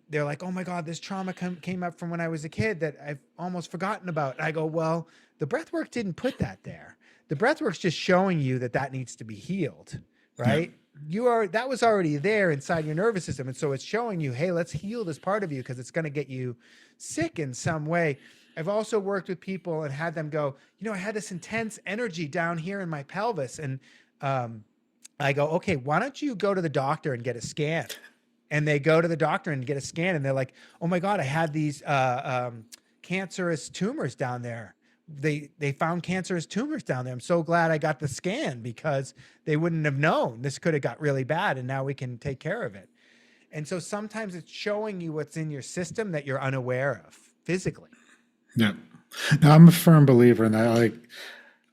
Speaker 2: they're like, oh my God, this trauma came up from when I was a kid that I've almost forgotten about. And I go, well, the breathwork didn't put that there. The breathwork's just showing you that needs to be healed, right? Yeah. That was already there inside your nervous system. And so it's showing you, hey, let's heal this part of you, because it's going to get you sick in some way. I've also worked with people and had them go, I had this intense energy down here in my pelvis. And I go, okay, why don't you go to the doctor and get a scan? And they go to the doctor and get a scan, and they're like, oh my God, I had these cancerous tumors down there. They found cancerous tumors down there. I'm so glad I got the scan, because they wouldn't have known this could have got really bad, and now we can take care of it. And so sometimes it's showing you what's in your system that you're unaware of physically.
Speaker 1: Yeah. Now, I'm a firm believer in that. Like,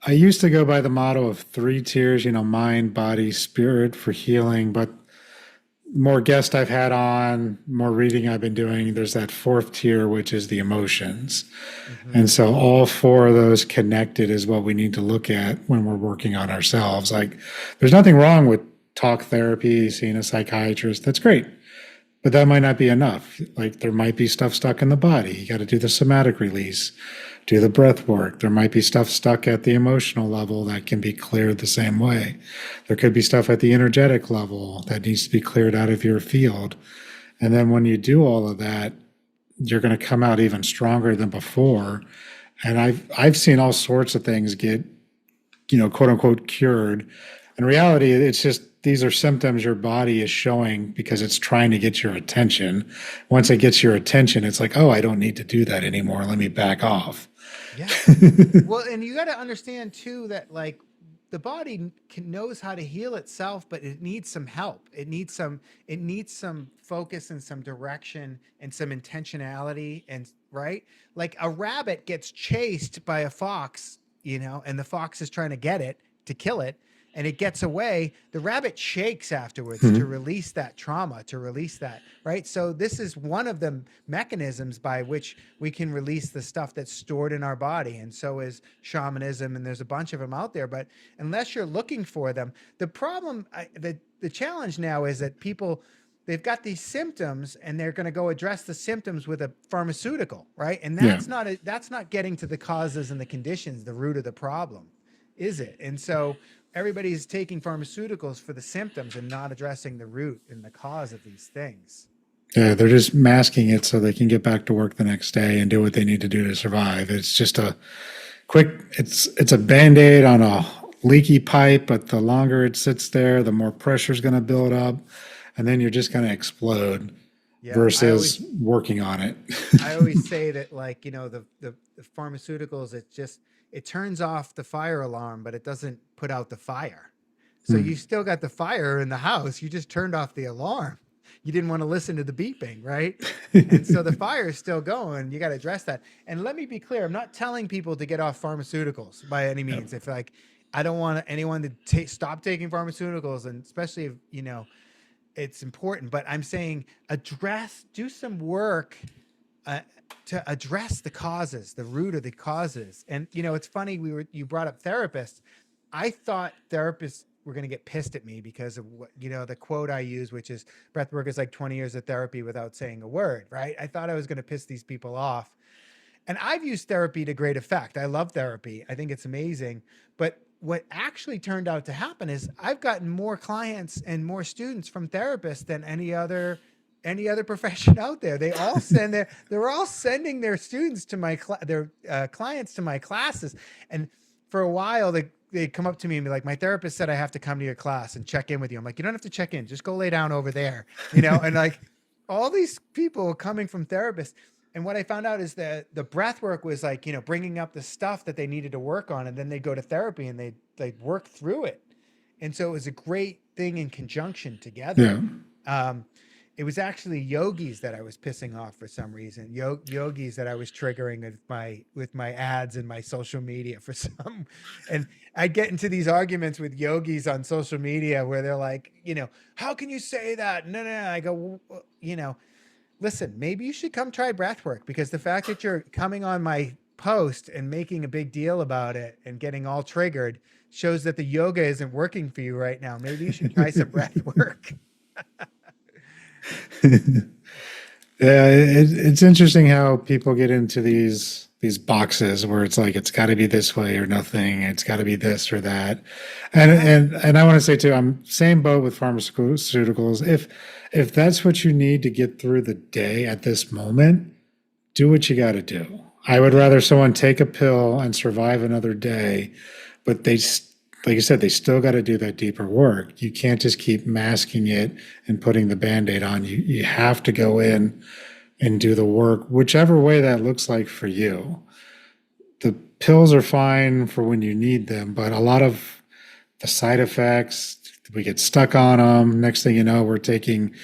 Speaker 1: I used to go by the motto of 3 tiers, mind, body, spirit, for healing, but more guests I've had on, more reading I've been doing, there's that 4th tier, which is the emotions. Mm-hmm. And so all 4 of those connected is what we need to look at when we're working on ourselves. Like, there's nothing wrong with talk therapy, seeing a psychiatrist. That's great. But that might not be enough. Like, there might be stuff stuck in the body. You got to do the somatic release, do the breath work. There might be stuff stuck at the emotional level that can be cleared the same way. There could be stuff at the energetic level that needs to be cleared out of your field. And then when you do all of that, you're going to come out even stronger than before. And I've seen all sorts of things get, quote unquote, cured. In reality, it's just, these are symptoms your body is showing because it's trying to get your attention. Once it gets your attention, it's like, oh, I don't need to do that anymore. Let me back off.
Speaker 2: Yeah. Well, and you got to understand too that, like, the body knows how to heal itself, but it needs some help. It needs some focus and some direction and some intentionality. And right, like a rabbit gets chased by a fox, and the fox is trying to get it to kill it, and it gets away. The rabbit shakes afterwards to release that trauma, to release that, right? So this is one of the mechanisms by which we can release the stuff that's stored in our body. And so is shamanism, and there's a bunch of them out there. But unless you're looking for them, the problem, the challenge now is that people, they've got these symptoms and they're going to go address the symptoms with a pharmaceutical, right? And that's not getting to the causes and the conditions, the root of the problem, is it? And so everybody's taking pharmaceuticals for the symptoms and not addressing the root and the cause of these things.
Speaker 1: Yeah, they're just masking it so they can get back to work the next day and do what they need to do to survive. It's just a quick, it's a Band-Aid on a leaky pipe, but the longer it sits there, the more pressure is going to build up, and then you're just going to explode
Speaker 2: Yeah.
Speaker 1: versus working on it.
Speaker 2: I always say that, like, the pharmaceuticals, it turns off the fire alarm, but it doesn't put out the fire. So
Speaker 1: Hmm.
Speaker 2: you still got the fire in the house. You just turned off the alarm. You didn't want to listen to the beeping, right? And so the fire is still going. You got to address that. And let me be clear, I'm not telling people to get off pharmaceuticals by any
Speaker 1: Yep.
Speaker 2: means. If, like, I don't want anyone to stop taking pharmaceuticals, and especially if, it's important, but I'm saying do some work uh, to address the causes, the root of the causes. And it's funny, you brought up therapists. I thought therapists were going to get pissed at me because of what, the quote I use, which is breathwork is like 20 years of therapy without saying a word, right? I thought I was going to piss these people off. And I've used therapy to great effect. I love therapy. I think it's amazing. But what actually turned out to happen is I've gotten more clients and more students from therapists than any other profession out there. They all they're all sending their students to their clients to my classes. And for a while, they'd come up to me and be like, my therapist said I have to come to your class and check in with you. I'm like, you don't have to check in. Just go lay down over there, and like all these people coming from therapists. And what I found out is that the breath work was like, bringing up the stuff that they needed to work on. And then they go to therapy and they work through it. And so it was a great thing in conjunction together.
Speaker 1: Yeah.
Speaker 2: It was actually yogis that I was pissing off for some reason. Yogis that I was triggering with my ads and my social media for some. And I get into these arguments with yogis on social media where they're like, how can you say that? No. I go, listen, maybe you should come try breathwork, because the fact that you're coming on my post and making a big deal about it and getting all triggered shows that the yoga isn't working for you right now. Maybe you should try some breathwork.
Speaker 1: Yeah, it's interesting how people get into these boxes where it's like it's got to be this way or nothing. It's got to be this or that, and I want to say too, I'm same boat with pharmaceuticals. If that's what you need to get through the day at this moment, do what you got to do. I would rather someone take a pill and survive another day, but like you said, they still got to do that deeper work. You can't just keep masking it and putting the Band-Aid on. You have to go in and do the work, whichever way that looks like for you. The pills are fine for when you need them, but a lot of the side effects, we get stuck on them. Next thing you know, we're taking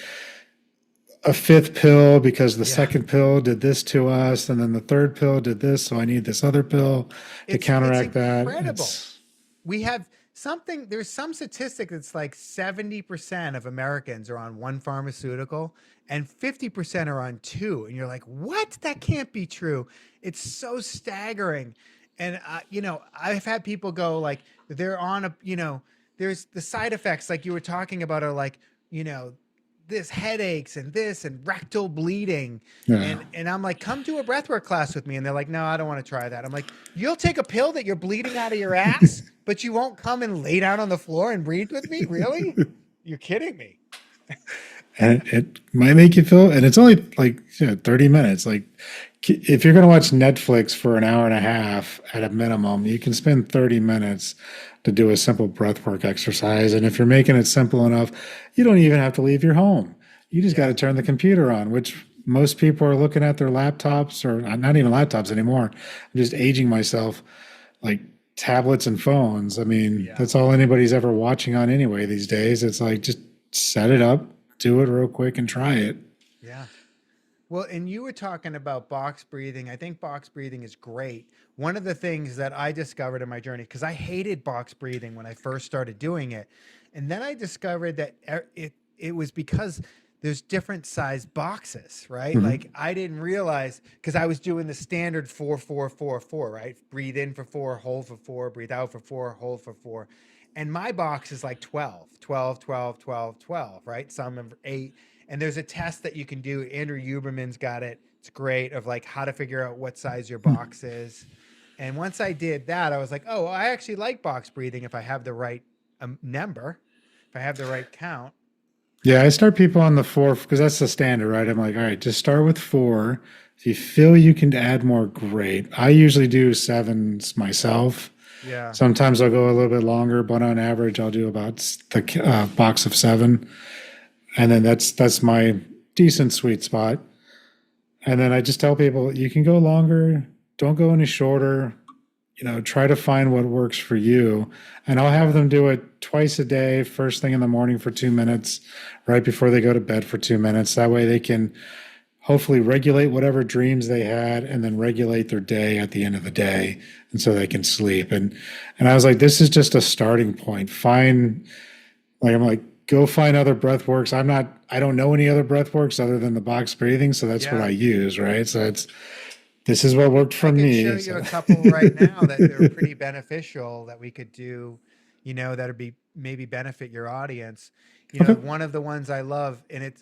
Speaker 1: a fifth pill because the second pill did this to us, and then the third pill did this, so I need this other pill to counteract that.
Speaker 2: We have there's some statistic that's like 70% of Americans are on one pharmaceutical and 50% are on two. And you're like, what? That can't be true. It's so staggering. And, I've had people go like, they're on there's the side effects like you were talking about are like, this headaches and rectal bleeding.
Speaker 1: Yeah.
Speaker 2: And I'm like, come to a breathwork class with me. And they're like, no, I don't want to try that. I'm like, you'll take a pill that you're bleeding out of your ass, but you won't come and lay down on the floor and breathe with me? Really? You're kidding me.
Speaker 1: And it might make you feel, and it's only like 30 minutes. Like if you're going to watch Netflix for an hour and a half at a minimum, you can spend 30 minutes to do a simple breathwork exercise. And if you're making it simple enough, you don't even have to leave your home. You just got to turn the computer on, which most people are looking at their laptops, or not even laptops anymore. I'm just aging myself, like tablets and phones. I mean, that's all anybody's ever watching on anyway these days. It's like, just set it up, do it real quick and try it.
Speaker 2: Yeah. Well, and you were talking about box breathing. I think box breathing is great. One of the things that I discovered in my journey, because I hated box breathing when I first started doing it. And then I discovered that it was because there's different size boxes, right?
Speaker 1: Mm-hmm.
Speaker 2: Like I didn't realize, because I was doing the standard 4-4-4-4, right? Breathe in for 4, hold for 4, breathe out for 4, hold for 4. And my box is like 12, 12, 12, 12, 12, right? Some of 8. And there's a test that you can do. Andrew Huberman's got it. It's great, of like how to figure out what size your box is. And once I did that, I was like, oh, I actually like box breathing if I have the right number, if I have the right count.
Speaker 1: Yeah, I start people on the 4 because that's the standard, right? I'm like, all right, just start with 4. If you feel you can add more, great. I usually do 7s myself,
Speaker 2: Yeah.
Speaker 1: Sometimes I'll go a little bit longer, but on average, I'll do about the box of 7, and then that's my decent sweet spot. And then I just tell people you can go longer, don't go any shorter. Try to find what works for you. And I'll have
Speaker 2: Yeah.
Speaker 1: them do it twice a day, first thing in the morning for 2 minutes, right before they go to bed for 2 minutes. That way they can hopefully regulate whatever dreams they had and then regulate their day at the end of the day. And so they can sleep. And I was like, this is just a starting point. I'm like, go find other breath works. I don't know any other breath works other than the box breathing. So that's what
Speaker 2: Yeah.
Speaker 1: I use, right? So this is what worked for
Speaker 2: I could show
Speaker 1: me.
Speaker 2: you
Speaker 1: So.
Speaker 2: a couple right now that they're pretty beneficial that we could do, that would be maybe benefit your audience.
Speaker 1: Okay.
Speaker 2: One of the ones I love, and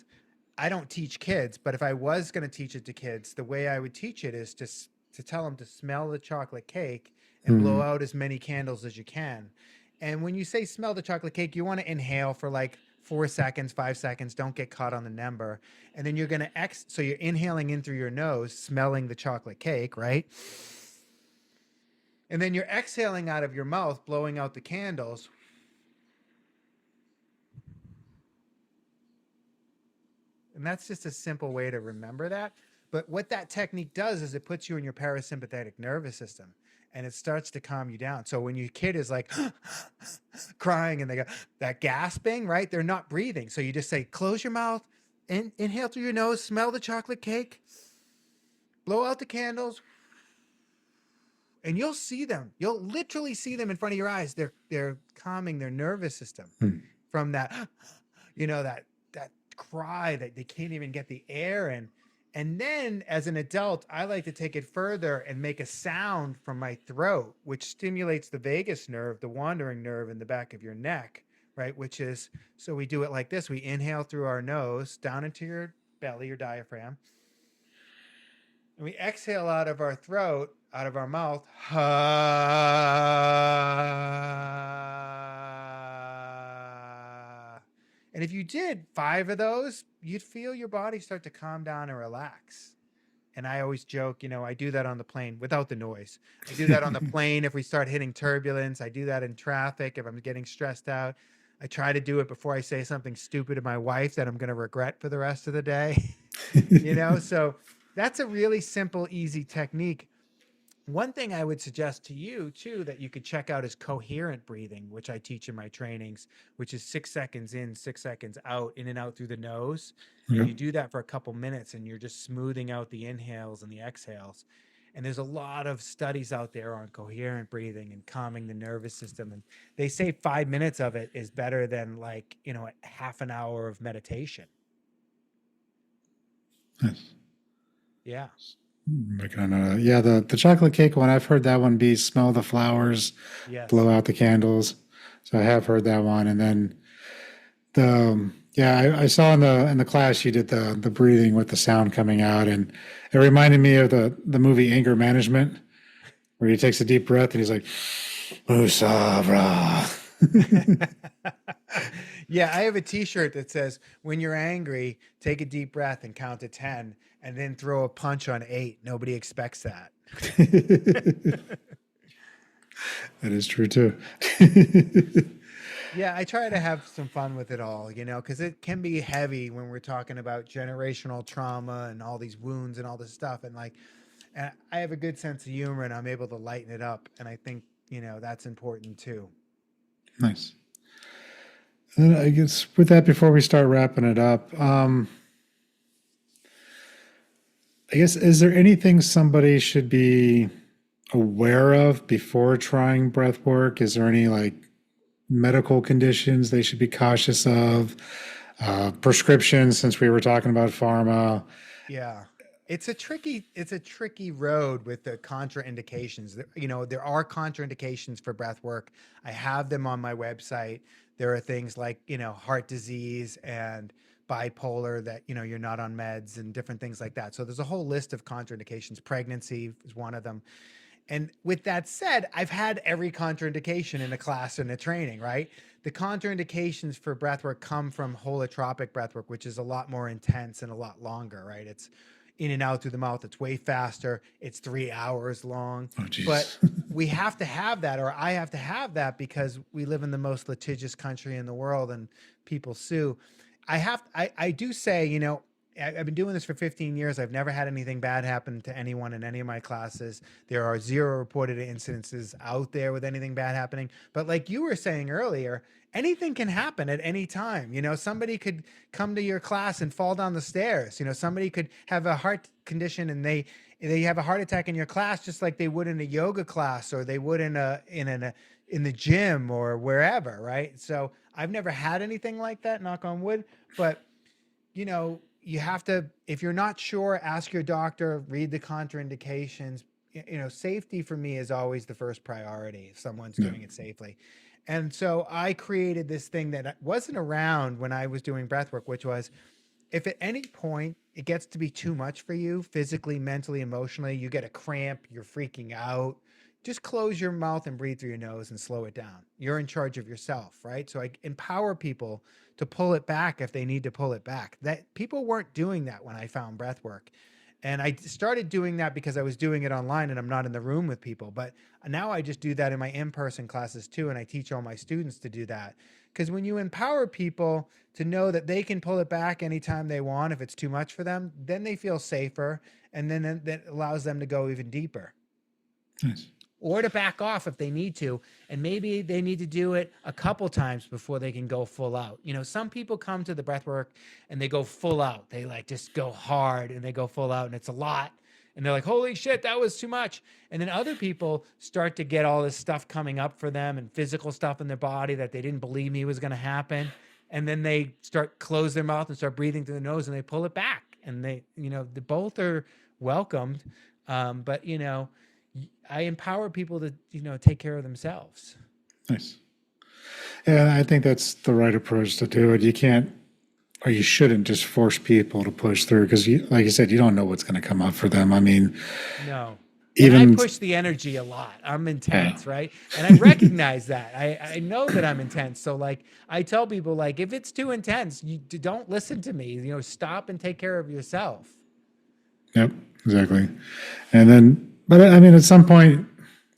Speaker 2: I don't teach kids, but if I was going to teach it to kids, the way I would teach it is to tell them to smell the chocolate cake and blow
Speaker 1: Mm.
Speaker 2: out as many candles as you can. And when you say smell the chocolate cake, you want to inhale for like 4 seconds, 5 seconds. Don't get caught on the number. And then you're going to so you're inhaling in through your nose, smelling the chocolate cake, right? And then you're exhaling out of your mouth, blowing out the candles. And that's just a simple way to remember that. But what that technique does is it puts you in your parasympathetic nervous system and it starts to calm you down. So when your kid is like crying and they got that gasping, right? They're not breathing. So you just say, close your mouth, inhale through your nose, smell the chocolate cake, blow out the candles, and you'll see them. You'll literally see them in front of your eyes. They're calming their nervous system
Speaker 1: Mm.
Speaker 2: from that, that cry that they can't even get the air in. And then as an adult, I like to take it further and make a sound from my throat, which stimulates the vagus nerve, the wandering nerve in the back of your neck, right? So we do it like this. We inhale through our nose down into your belly, your diaphragm. And we exhale out of our throat, out of our mouth. And if you did 5 of those, you'd feel your body start to calm down and relax. And I always joke, I do that on the plane without the noise. I do that on the plane if we start hitting turbulence. I do that in traffic if I'm getting stressed out. I try to do it before I say something stupid to my wife that I'm going to regret for the rest of the day. So that's a really simple, easy technique. One thing I would suggest to you too that you could check out is coherent breathing, which I teach in my trainings, which is 6 seconds in, 6 seconds out, in and out through the nose. And
Speaker 1: Yeah.
Speaker 2: you do that for a couple minutes and you're just smoothing out the inhales and the exhales. And there's a lot of studies out there on coherent breathing and calming the nervous system. And they say 5 minutes of it is better than half an hour of meditation.
Speaker 1: Nice.
Speaker 2: Yeah.
Speaker 1: Yeah, the chocolate cake one, I've heard that one be smell the flowers,
Speaker 2: Yes.
Speaker 1: blow out the candles. So I have heard that one. And then I saw in the class you did the breathing with the sound coming out, and it reminded me of the movie Anger Management, where he takes a deep breath and he's like, Musabra.
Speaker 2: Yeah, I have a t-shirt that says, when you're angry, take a deep breath and count to 10 and then throw a punch on 8. Nobody expects that.
Speaker 1: That is true too.
Speaker 2: Yeah, I try to have some fun with it all, because it can be heavy when we're talking about generational trauma and all these wounds and all this stuff. And and I have a good sense of humor and I'm able to lighten it up. And I think, that's important too.
Speaker 1: Nice. And I guess with that, before we start wrapping it up, I guess, is there anything somebody should be aware of before trying breath work? Is there any medical conditions they should be cautious of? Prescriptions, since we were talking about pharma.
Speaker 2: Yeah. It's a tricky road with the contraindications. There are contraindications for breath work. I have them on my website. There are things like, heart disease and bipolar that, you're not on meds and different things like that. So there's a whole list of contraindications. Pregnancy is one of them. And with that said, I've had every contraindication in a class and a training, right? The contraindications for breathwork come from holotropic breathwork, which is a lot more intense and a lot longer, right? in and out through the mouth. It's way faster. It's 3 hours long.
Speaker 1: Oh, geez.
Speaker 2: But we have to have that, or I have to have that, because we live in the most litigious country in the world and people sue. I do say, you know, I've been doing this for 15 years. I've never had anything bad happen to anyone in any of my classes. There are 0 reported incidences out there with anything bad happening. But like you were saying earlier, anything can happen at any time. You know, somebody could come to your class and fall down the stairs. You know, somebody could have a heart condition and they have a heart attack in your class, just like they would in a yoga class, or they would in the gym or wherever. Right. So I've never had anything like that, knock on wood, but you know, you have to, if you're not sure, ask your doctor, read the contraindications. You know, safety for me is always the first priority if someone's doing it safely. And so I created this thing that wasn't around when I was doing breathwork, which was, if at any point it gets to be too much for you, physically, mentally, emotionally, you get a cramp, you're freaking out, just close your mouth and breathe through your nose and slow it down. You're in charge of yourself, right? So I empower people to pull it back if they need to pull it back. That people weren't doing that when I found breathwork. And I started doing that because I was doing it online and I'm not in the room with people. But now I just do that in my in-person classes too. And I teach all my students to do that. Because when you empower people to know that they can pull it back anytime they want, if it's too much for them, then they feel safer. And then that allows them to go even deeper.
Speaker 1: Nice.
Speaker 2: Or to back off if they need to. And maybe they need to do it a couple times before they can go full out. You know, some people come to the breathwork and they go full out. They like just go hard and they go full out and it's a lot. And they're like, holy shit, that was too much. And then other people start to get all this stuff coming up for them and physical stuff in their body that they didn't believe me was going to happen. And then they start close their mouth and start breathing through the nose and they pull it back. And they, you know, both are welcomed. But, you know, I empower people to, you know, take care of themselves.
Speaker 1: Nice. Yeah, I think that's the right approach to do it. You can't, or you shouldn't just force people to push through because, like you said, you don't know what's going to come up for them. I mean,
Speaker 2: no.
Speaker 1: Even
Speaker 2: and I push the energy a lot. I'm intense, right? And I recognize that. I know that I'm intense. So like I tell people, like, if it's too intense, you don't listen to me. You know, stop and take care of yourself.
Speaker 1: Yep, exactly. And then, but I mean, at some point,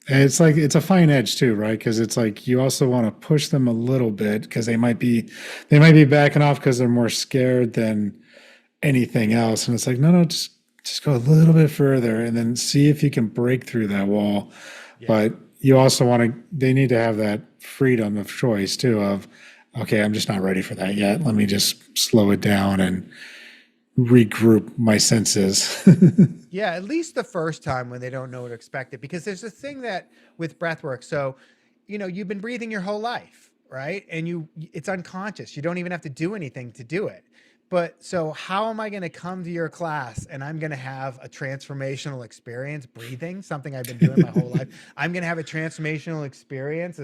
Speaker 1: it's like it's a fine edge too, right? Because it's like you also want to push them a little bit because they might be backing off because they're more scared than anything else. And it's like, no, just go a little bit further and then see if you can break through that wall. Yeah. But you also they need to have that freedom of choice too of, okay, I'm just not ready for that yet. Let me just slow it down and regroup my senses.
Speaker 2: Yeah, at least the first time when they don't know what to expect it. Because there's a thing that with breathwork, so, you know, you've been breathing your whole life, right? And it's unconscious. You don't even have to do anything to do it. But so how am I going to come to your class and I'm going to have a transformational experience breathing, something I've been doing my whole life. I'm going to have a transformational experience.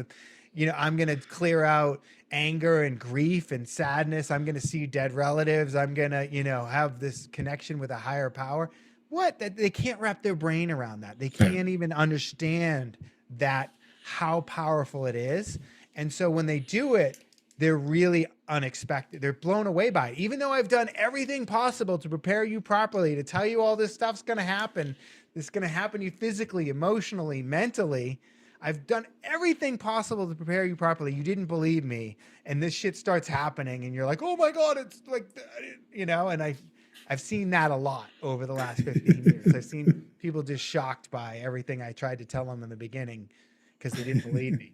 Speaker 2: You know, I'm going to clear out anger and grief and sadness. I'm going to see dead relatives. I'm going to, you know, have this connection with a higher power. What? That they can't wrap their brain around that. They can't even understand that, how powerful it is. And so when they do it, they're really unexpected. They're blown away by it. Even though I've done everything possible to prepare you properly, to tell you all this stuff's going to happen. This is going to happen to you physically, emotionally, mentally. I've done everything possible to prepare you properly. You didn't believe me. And this shit starts happening and you're like, oh my God, it's like, you know, and I've seen that a lot over the last 15 years. I've seen people just shocked by everything I tried to tell them in the beginning because they didn't believe me.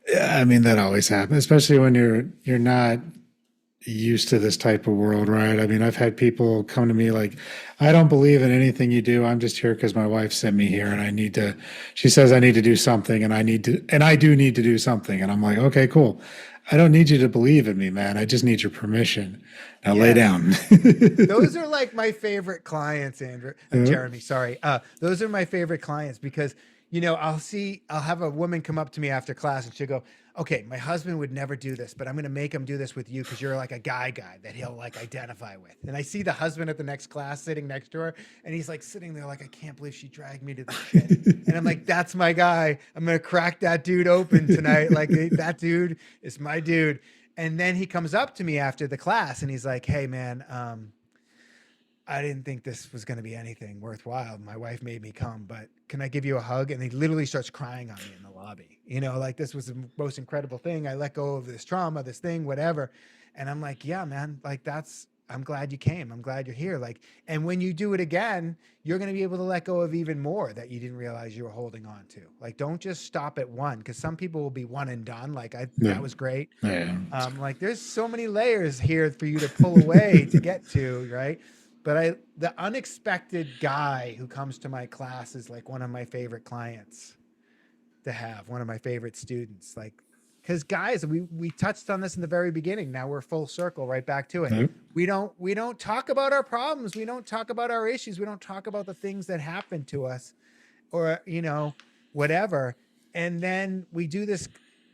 Speaker 1: Yeah, I mean, that always happens, especially when you're not used to this type of world, right? I mean, I've had people come to me like, I don't believe in anything you do. I'm just here because my wife sent me here and she says I need to do something and I do need to do something. And I'm like, okay, cool. I don't need you to believe in me, man. I just need your permission. Now lay down.
Speaker 2: Those are like my favorite clients, Jeremy, sorry. Those are my favorite clients because, you know, I'll have a woman come up to me after class and she'll go, okay, my husband would never do this, but I'm going to make him do this with you because you're like a guy that he'll like identify with. And I see the husband at the next class sitting next to her and he's like sitting there like, I can't believe she dragged me to this shit. And I'm like, that's my guy. I'm going to crack that dude open tonight. Like that dude is my dude. And then he comes up to me after the class and he's like, hey man, I didn't think this was going to be anything worthwhile. My wife made me come, but can I give you a hug? And he literally starts crying on me in the lobby. Like this was the most incredible thing. I let go of this trauma, this thing, whatever. And I'm like, yeah, man, like I'm glad you came. I'm glad you're here. Like, and when you do it again, you're going to be able to let go of even more that you didn't realize you were holding on to. Like, don't just stop at one, because some people will be one and done. Like, that was great.
Speaker 1: Yeah.
Speaker 2: Like, there's so many layers here for you to pull away to get to, right? But the unexpected guy who comes to my class is like one of my favorite clients to have, one of my favorite students. Like, because guys, we touched on this in the very beginning. Now we're full circle right back to it.
Speaker 1: Yep.
Speaker 2: We don't talk about our problems. We don't talk about our issues. We don't talk about the things that happen to us, or whatever. And then we do this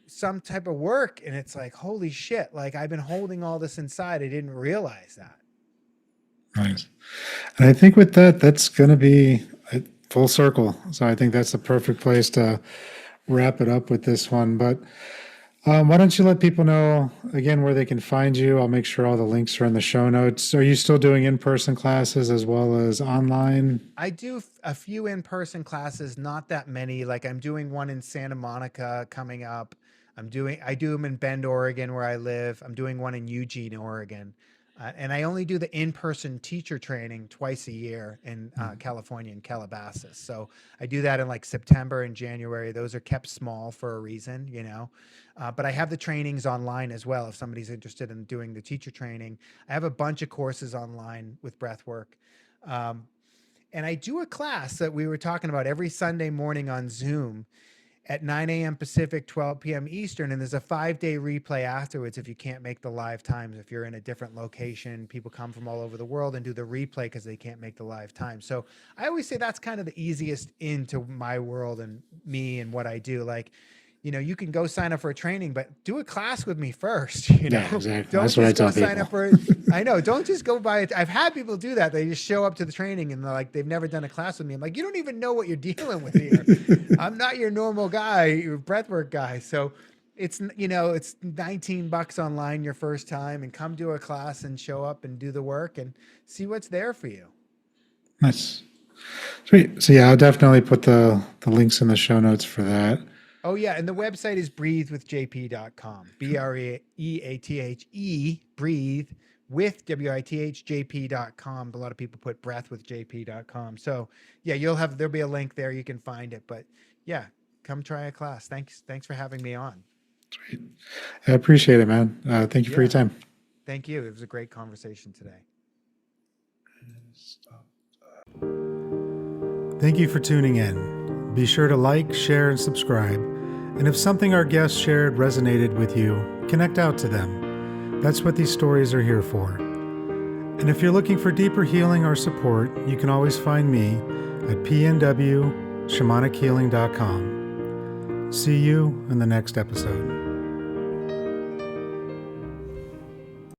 Speaker 2: some type of work, and it's like, holy shit! Like, I've been holding all this inside. I didn't realize that.
Speaker 1: Nice. And I think with that, that's going to be a full circle. So I think that's the perfect place to wrap it up with this one. But why don't you let people know again where they can find you? I'll make sure all the links are in the show notes. Are you still doing in-person classes as well as online?
Speaker 2: I do a few in-person classes, not that many. Like, I'm doing one in Santa Monica coming up. I do them in Bend, Oregon, where I live. I'm doing one in Eugene, Oregon. And I only do the in-person teacher training twice a year in California, in Calabasas. So I do that in like September and January. Those are kept small for a reason, but I have the trainings online as well. If somebody's interested in doing the teacher training, I have a bunch of courses online with Breathwork. And I do a class that we were talking about every Sunday morning on Zoom at 9 a.m. Pacific, 12 p.m. Eastern. And there's a 5-day replay afterwards if you can't make the live times. If you're in a different location, people come from all over the world and do the replay because they can't make the live time. So I always say that's kind of the easiest into my world and me and what I do. Like, you can go sign up for a training, but do a class with me first.
Speaker 1: Yeah, exactly.
Speaker 2: Don't
Speaker 1: that's what I
Speaker 2: just
Speaker 1: tell
Speaker 2: go
Speaker 1: people.
Speaker 2: sign up for. I know. Don't just go buy it. I've had people do that. They just show up to the training and they're like, they've never done a class with me. I'm like, you don't even know what you're dealing with here. I'm not your normal guy, your breathwork guy. So it's it's $19 online your first time, and come do a class and show up and do the work and see what's there for you.
Speaker 1: Nice. Sweet. So yeah, I'll definitely put the links in the show notes for that.
Speaker 2: Oh, yeah. And the website is breathewithjp.com. BREATHE, breathe with WITHJP.com. A lot of people put breathwithjp.com. So, yeah, there'll be a link there. You can find it. But, yeah, come try a class. Thanks for having me on.
Speaker 1: Sweet. I appreciate it, man. Thank you for your time.
Speaker 2: Thank you. It was a great conversation today. Thank you for tuning in. Be sure to like, share, and subscribe. And if something our guests shared resonated with you, connect out to them. That's what these stories are here for. And if you're looking for deeper healing or support, you can always find me at pnwshamanichealing.com. See you in the next episode.